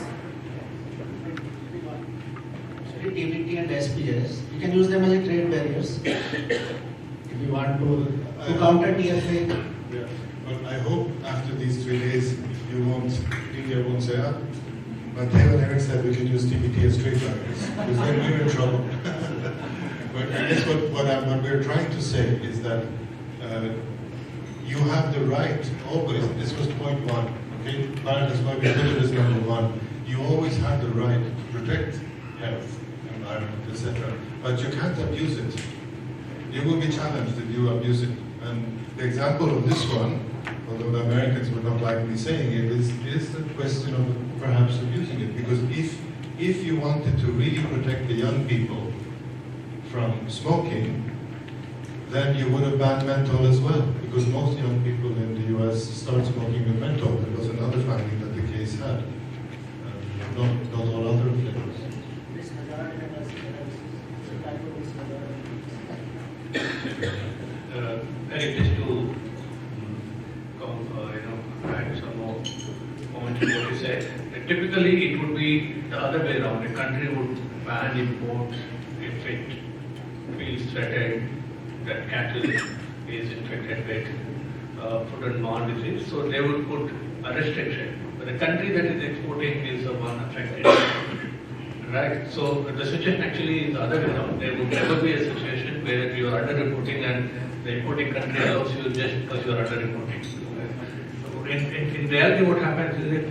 Sorry, TBT and SPS, you can use them as a trade barriers if you want to counter TFA. Yeah, but I hope after these 3 days India won't say, Mateo and Erik said we can use TBT as trade barriers, because then we're in trouble. But I guess what we're trying to say is that you have the right, always, this was point one, okay? That's why we put it as number one. You always have the right to protect health, environment, etc. But you can't abuse it. You will be challenged if you abuse it. And the example of this one, although the Americans would not like me saying it, is the question of perhaps abusing it. Because if if you wanted to really protect the young people from smoking, then you would have banned menthol as well, because most young people in the US start smoking with menthol. There was another finding that the case had, not all other flavors. Erik, just to add some more comments to what you said. Typically, it would be the other way around. A country would ban imports if it feels threatened that cattle is infected with food and mouth disease. So they would put a restriction. But the country that is exporting is the one affected. Right? So the situation actually is the other way around. There would never be a situation where you are under-reporting and the importing country allows you just because you are under-reporting. In reality, what happens is that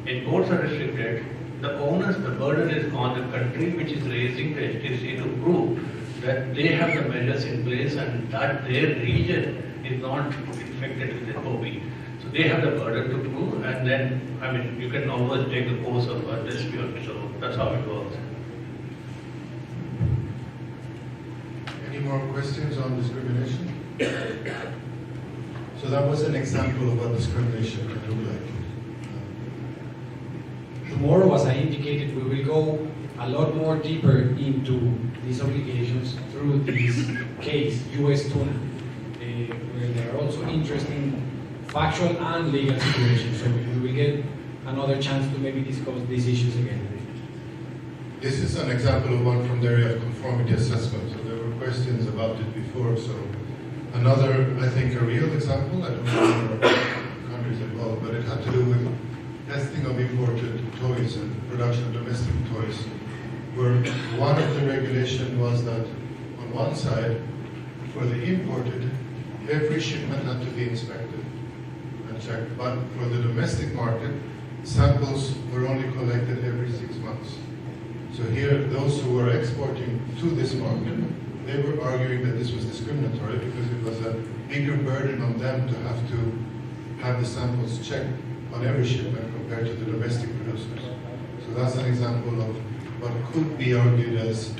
imports are restricted, the onus, the burden is on the country which is raising the HTC to prove that they have the measures in place and that their region is not infected with FOB. So they have the burden to prove, and then, you can always take the course of a dispute. So that's how it works. Any more questions on discrimination? So that was an example of what discrimination can look like. Tomorrow, as I indicated, we will go a lot more deeper into these obligations through this case, US tuna, where there are also interesting factual and legal situations. So we will get another chance to maybe discuss these issues again. This is an example of one from the area of conformity assessment. So there were questions about it before. So another, I think, a real example, I don't know the countries involved, but it had to do with testing of imported toys and production of domestic toys, where one of the regulation was that on one side, for the imported, every shipment had to be inspected and checked, but for the domestic market, samples were only collected every 6 months. So here, those who were exporting to this market, they were arguing that this was discriminatory because it was a bigger burden on them to have the samples checked on every shipment compared to the domestic producers. So that's an example of what could be argued as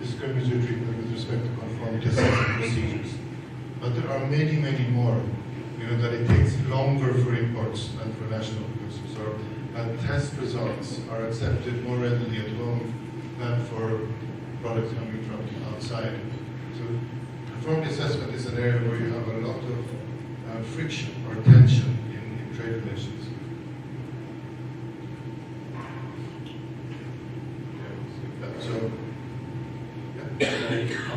discriminatory treatment with respect to conformity assessment procedures. But there are many, many more. That it takes longer for imports than for national producers, or that test results are accepted more readily at home than for products coming from outside. So conformity assessment is an area where you have a lot of friction or tension in trade relations.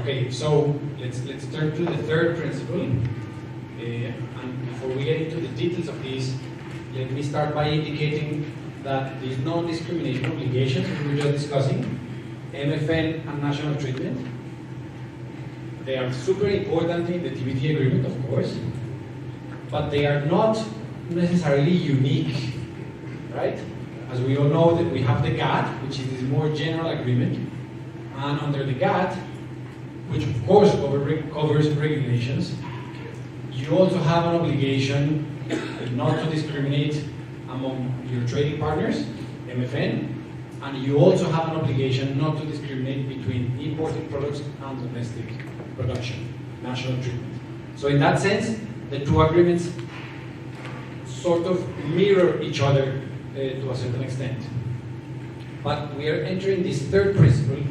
Okay, so let's turn to the third principle. And before we get into the details of this, let me start by indicating that these non-discrimination obligations we were just discussing, MFN and national treatment, they are super important in the TBT agreement, of course, but they are not necessarily unique, right? As we all know, that we have the GATT, which is this more general agreement, and under the GATT, which of course covers regulations, you also have an obligation not to discriminate among your trading partners, MFN, and you also have an obligation not to discriminate between imported products and domestic production, national treatment. So in that sense, the two agreements sort of mirror each other to a certain extent. But we are entering this third principle,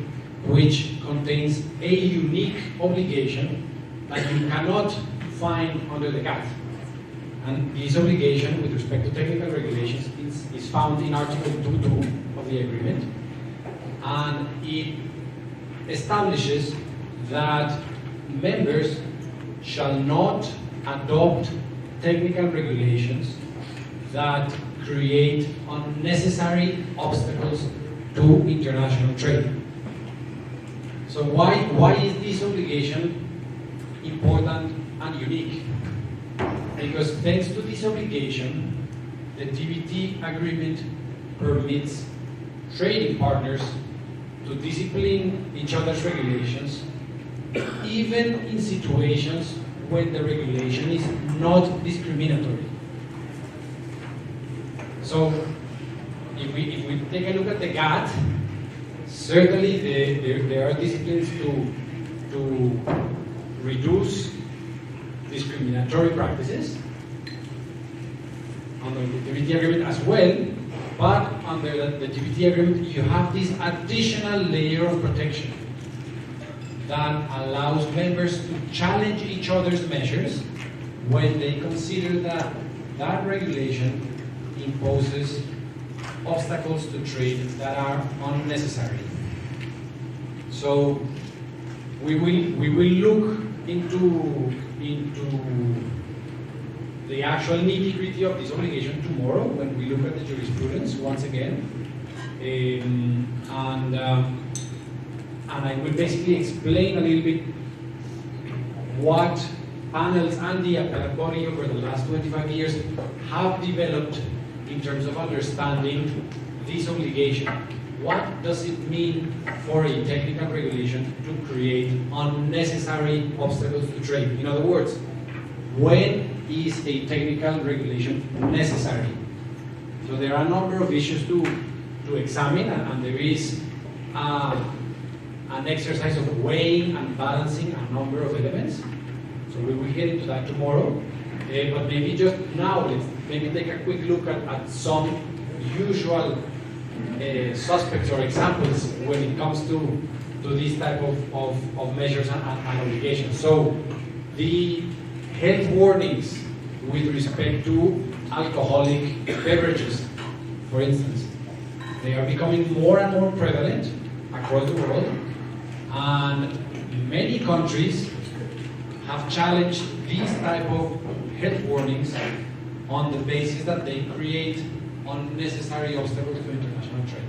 which contains a unique obligation that you cannot find under the GATT. And this obligation with respect to technical regulations is found in Article 2.2 of the agreement. And it establishes that members shall not adopt technical regulations that create unnecessary obstacles to international trade. So why is this obligation important and unique? Because thanks to this obligation, the TBT agreement permits trading partners to discipline each other's regulations, even in situations when the regulation is not discriminatory. So if we take a look at the GATT, certainly there are disciplines to reduce discriminatory practices under the TBT agreement as well, but under the TBT agreement you have this additional layer of protection that allows members to challenge each other's measures when they consider that that regulation imposes obstacles to trade that are unnecessary. So we will look into the actual nitty-gritty of this obligation tomorrow when we look at the jurisprudence once again, and I will basically explain a little bit what panels and the appellate body over the last 25 years have developed in terms of understanding this obligation. What does it mean for a technical regulation to create unnecessary obstacles to trade? In other words, when is a technical regulation necessary? So there are a number of issues to examine, and there is an exercise of weighing and balancing a number of elements. So we will get into that tomorrow. But maybe just now, let's maybe take a quick look at some usual suspects or examples when it comes to these type of measures and obligations. So the health warnings with respect to alcoholic beverages, for instance, they are becoming more and more prevalent across the world, and many countries have challenged these type of health warnings on the basis that they create unnecessary obstacles to international trade.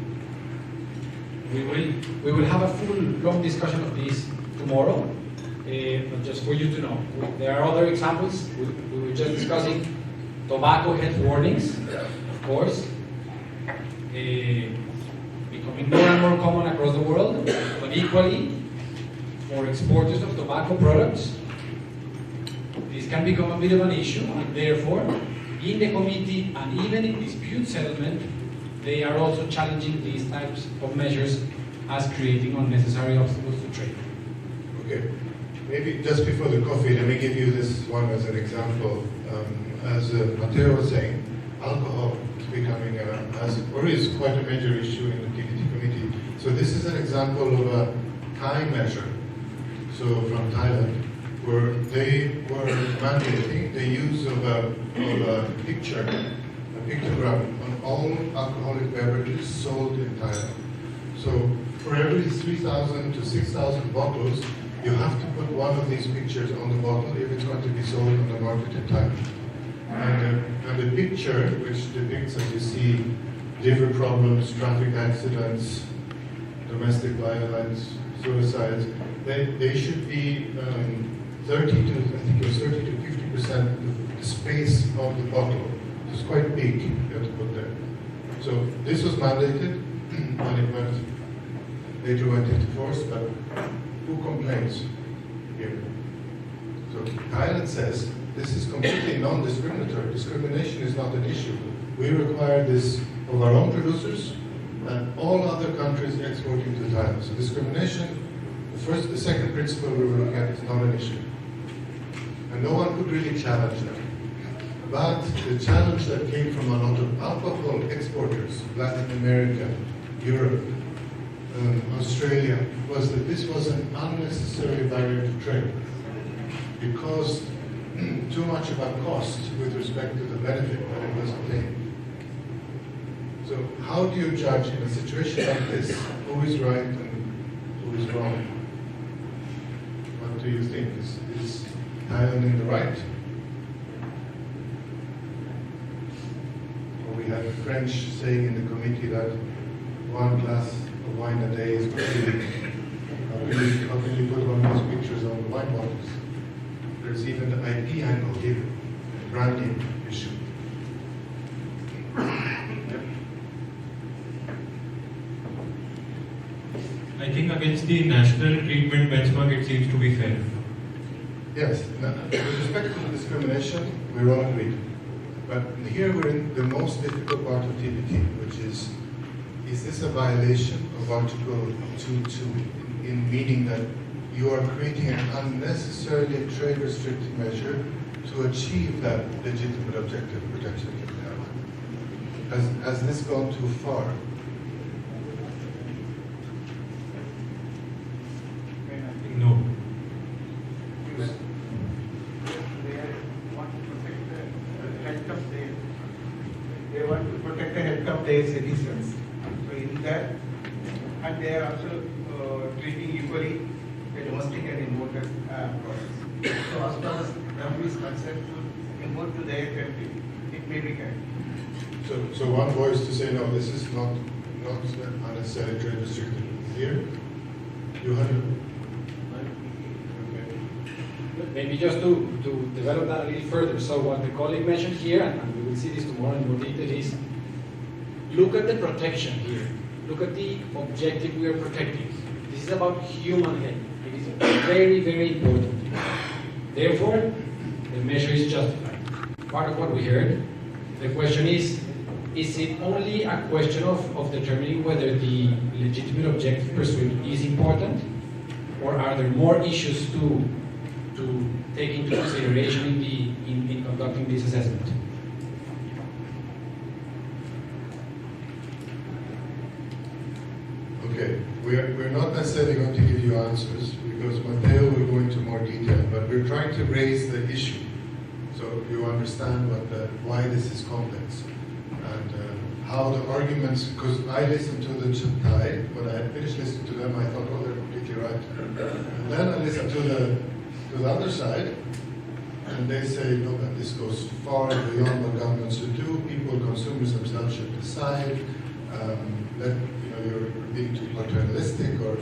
We will have a full long discussion of this tomorrow, but just for you to know, there are other examples. We were just discussing tobacco health warnings, of course, becoming more and more common across the world, but equally for exporters of tobacco products, this can become a bit of an issue, and therefore, in the committee and even in dispute settlement, they are also challenging these types of measures as creating unnecessary obstacles to trade. Okay, maybe just before the coffee, let me give you this one as an example. As Mateo was saying, alcohol is becoming is quite a major issue in the TBT committee. So this is an example of a Thai measure, so from Thailand, where they were mandating the use of a pictogram on all alcoholic beverages sold in Thailand. So for every 3,000 to 6,000 bottles, you have to put one of these pictures on the bottle if it's going to be sold on the market in Thailand. And the picture, which depicts, as you see, liver problems, traffic accidents, domestic violence, suicides, they should be 30 to 50% of the space of the bottle. It's quite big, you have to put there. So this was mandated when it later went into force, but who complains here? So Thailand says this is completely non-discriminatory. Discrimination is not an issue. We require this of our own producers and all other countries exporting to Thailand. So discrimination, the second principle we were looking at is not an issue. And no one could really challenge that. But the challenge that came from a lot of alcohol exporters, Latin America, Europe, Australia, was that this was an unnecessary barrier to trade. It caused too much of a cost with respect to the benefit that it was obtained. So how do you judge in a situation like this who is right and who is wrong? What do you think? Is Thailand in the right? Or we had a French saying in the committee that one glass of wine a day is good. How can you put one of those pictures on the wine bottles? There's even the IP angle here, the branding issue. I think against the national treatment benchmark, it seems to be fair. Yes, with respect to the discrimination, we're all agreed. But here we're in the most difficult part of TBT, which is is this a violation of Article 2.2 in meaning that you are creating an unnecessarily trade restrictive measure to achieve that legitimate objective protection that we have? Has this gone too far? No. They want to protect the health of their citizens. So in that, and they are also treating equally the domestic and imported products. So as far as government is concerned, to import to their country, it may be kind. So one voice to say, no, this is not unnecessarily trade restrictive. Here, you have Maybe just to develop that a little further. So what the colleague mentioned here, and we will see this tomorrow in more detail, is look at the protection here. Look at the objective we are protecting. This is about human health. It is very, very important. Therefore, the measure is justified. Part of what we heard, the question is it only a question of determining whether the legitimate objective pursuit is important, or are there more issues to take into consideration in conducting this assessment? Okay, we're not necessarily going to give you answers because Mateo will go into more detail, but we're trying to raise the issue so you understand why this is complex and how the arguments, because I listened to the Thai, when I finished listening to them I thought, oh, they're completely right. And then I listened to the other side, and they say, no, but this goes far beyond what governments should do. People, consumers themselves should decide. That you're being too paternalistic or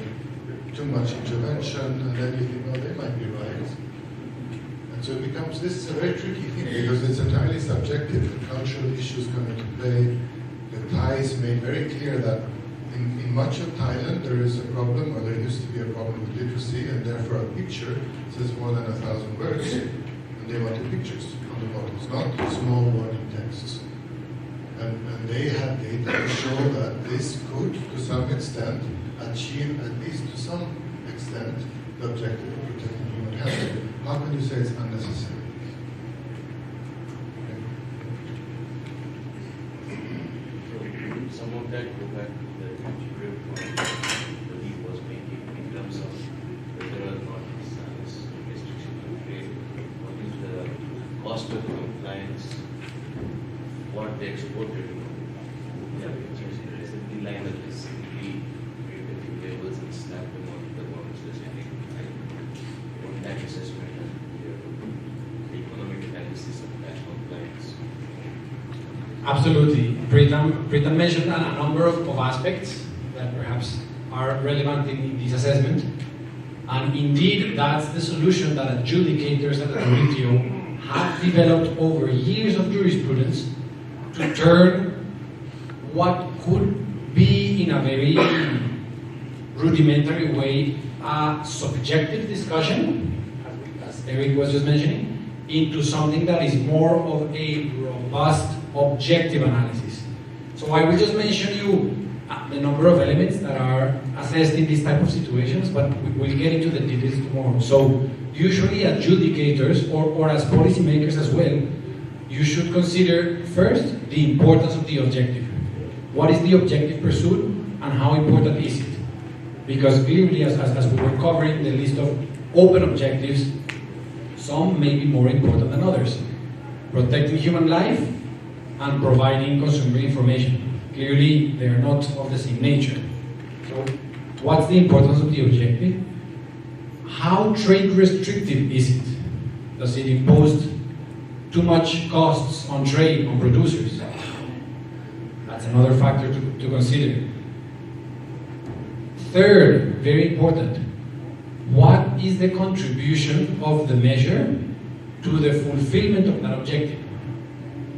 too much intervention, and then you think, oh, they might be right. And so it becomes, this is a very tricky thing because it's entirely subjective. The cultural issues come into play. The Thais made very clear that in much of Thailand there is a problem, or there used to be a problem with literacy, and therefore a picture says more than 1,000 words, and they wanted pictures on the bottles, not small warning texts. And they had data to show that this could, to some extent, achieve, at least to some extent, the objective of protecting human health. How can you say it's unnecessary? Some of that go back to the material point that he was making in terms of whether or not this restriction of trade, what is the cost of compliance, what they exported. Yeah, it's a recipe line that is simply create the few labels and snap them on the bottles. I think on that assessment and the economic analysis of that compliance. Absolutely. Pritam mentioned a number of aspects that perhaps are relevant in this assessment. And indeed, that's the solution that adjudicators at the WTO have developed over years of jurisprudence to turn what could be, in a very rudimentary way, a subjective discussion, as Erik was just mentioning, into something that is more of a robust objective analysis. So I will just mention you the number of elements that are assessed in these type of situations, but we'll get into the details tomorrow. So usually adjudicators, or as policymakers as well, you should consider first the importance of the objective. What is the objective pursuit and how important is it? Because clearly, as we were covering the list of open objectives, some may be more important than others. Protecting human life and providing consumer information. Clearly, they are not of the same nature. So, what's the importance of the objective? How trade restrictive is it? Does it impose too much costs on trade, on producers? That's another factor to consider. Third, very important, what is the contribution of the measure to the fulfillment of that objective?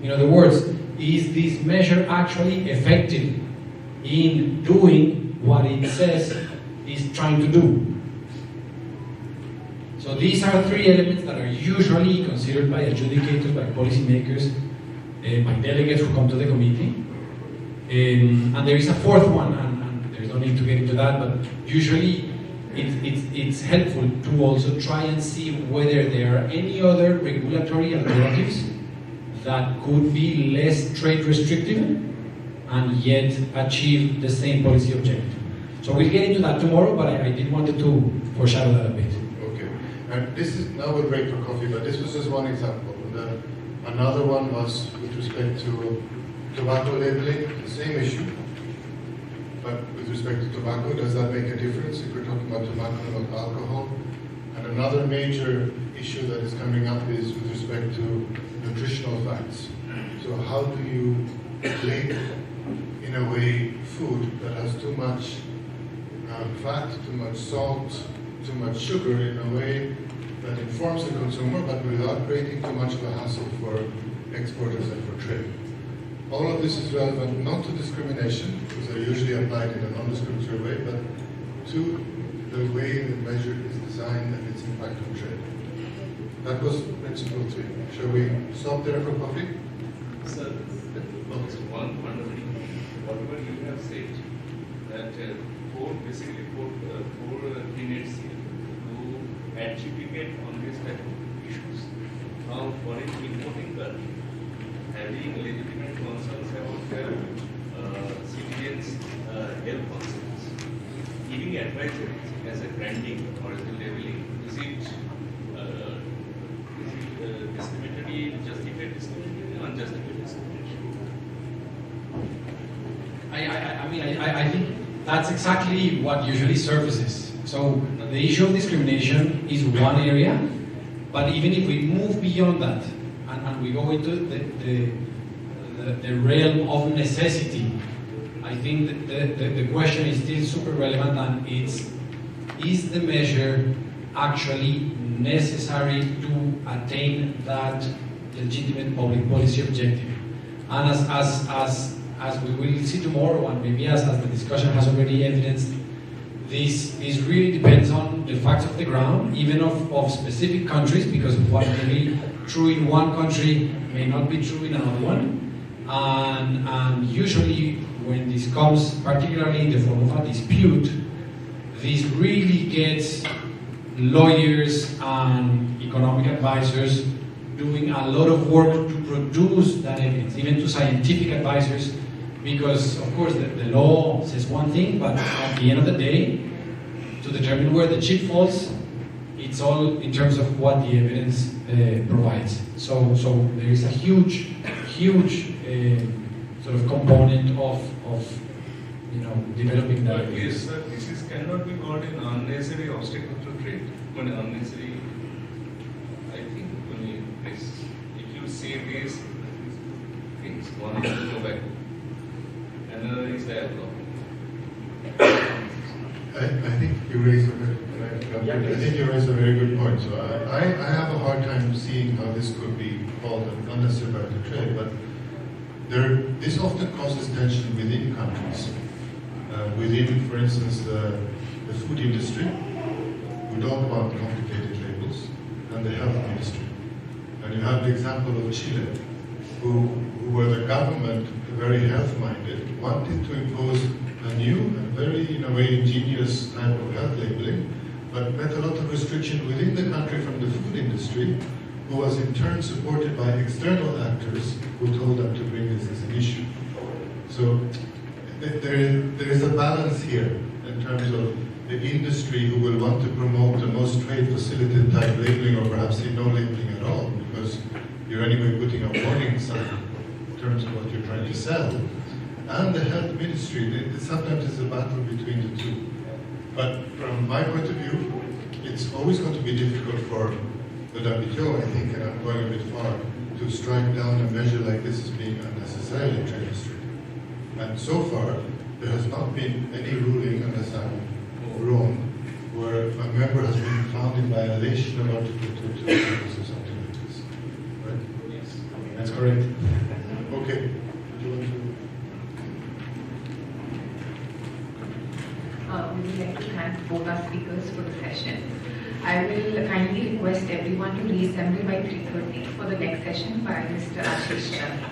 In other words, is this measure actually effective in doing what it says it's trying to do? So these are three elements that are usually considered by adjudicators, by policymakers, by delegates who come to the committee. And there is a fourth one, and there's no need to get into that, but usually it's helpful to also try and see whether there are any other regulatory alternatives that could be less trade restrictive and yet achieve the same policy objective. So we'll get into that tomorrow, but I did want to foreshadow that a bit. Okay, and this is, now we'll break for coffee, but this was just one example. And then another one was with respect to tobacco labeling, the same issue. But with respect to tobacco, does that make a difference if we're talking about tobacco and not alcohol? And another major issue that is coming up is with respect to nutritional facts. So how do you label, in a way, food that has too much fat, too much salt, too much sugar in a way that informs the consumer, but without creating too much of a hassle for exporters and for trade? All of this is relevant not to discrimination, because they're usually applied in a non-discriminatory way, but to the way the measure is designed and its impact on trade. That was principle 3. Shall we stop there for coffee? Sir, one fundamental, whatever you have said, that four tenets here to adjudicate on this type of issues. Now, for an importing country, having legitimate concerns about their citizens' health concerns, giving advisories as a branding or as a labeling, is it discriminatory, justified discrimination, unjustified discrimination? I think that's exactly what usually surfaces. So the issue of discrimination is one area, but even if we move beyond that and we go into the realm of necessity, I think that the question is still super relevant, and is the measure actually necessary to attain that legitimate public policy objective? And as we will see tomorrow, and maybe as the discussion has already evidenced, this really depends on the facts of the ground, even of specific countries, because what may be true in one country may not be true in another one. And usually when this comes, particularly in the form of a dispute, this really gets lawyers and economic advisors doing a lot of work to produce that evidence, even to scientific advisors, because of course the law says one thing, but at the end of the day, to determine where the chip falls, it's all in terms of what the evidence provides. So there is a huge sort of component of developing that evidence. Yes, sir, this cannot be called an unnecessary obstacle to trade. When unnecessary, I think if you say these things, one is the tobacco, another is the alcohol. I think you raised a very good point. So I have a hard time seeing how this could be called an unnecessary barrier to trade, but this often causes tension within countries. Within, for instance, the food industry, we don't want complicated labels, and the health industry. And you have the example of Chile, who were the government, very health-minded, wanted to impose a new and very, in a way, ingenious type of health labeling, but met a lot of restriction within the country from the food industry, who was in turn supported by external actors who told them to bring this as an issue. So there is a balance here in terms of the industry who will want to promote the most trade facilitated type labeling, or perhaps no labeling at all, because you're anyway putting a warning sign in terms of what you're trying to sell. And the health ministry, sometimes it's a battle between the two. But from my point of view, it's always going to be difficult for the WTO, I think, and I'm going a bit far, to strike down a measure like this as being unnecessarily trade restrictive. And so far, there has not been any ruling, unless I'm wrong, where a member has been found in violation of Article 2 or something like this. Right? Yes, that's correct. Okay. Do you want to? We would like to thank both our speakers for the session. I will kindly request everyone to reassemble by 3:30 for the next session by Mr. Ashish Chandra.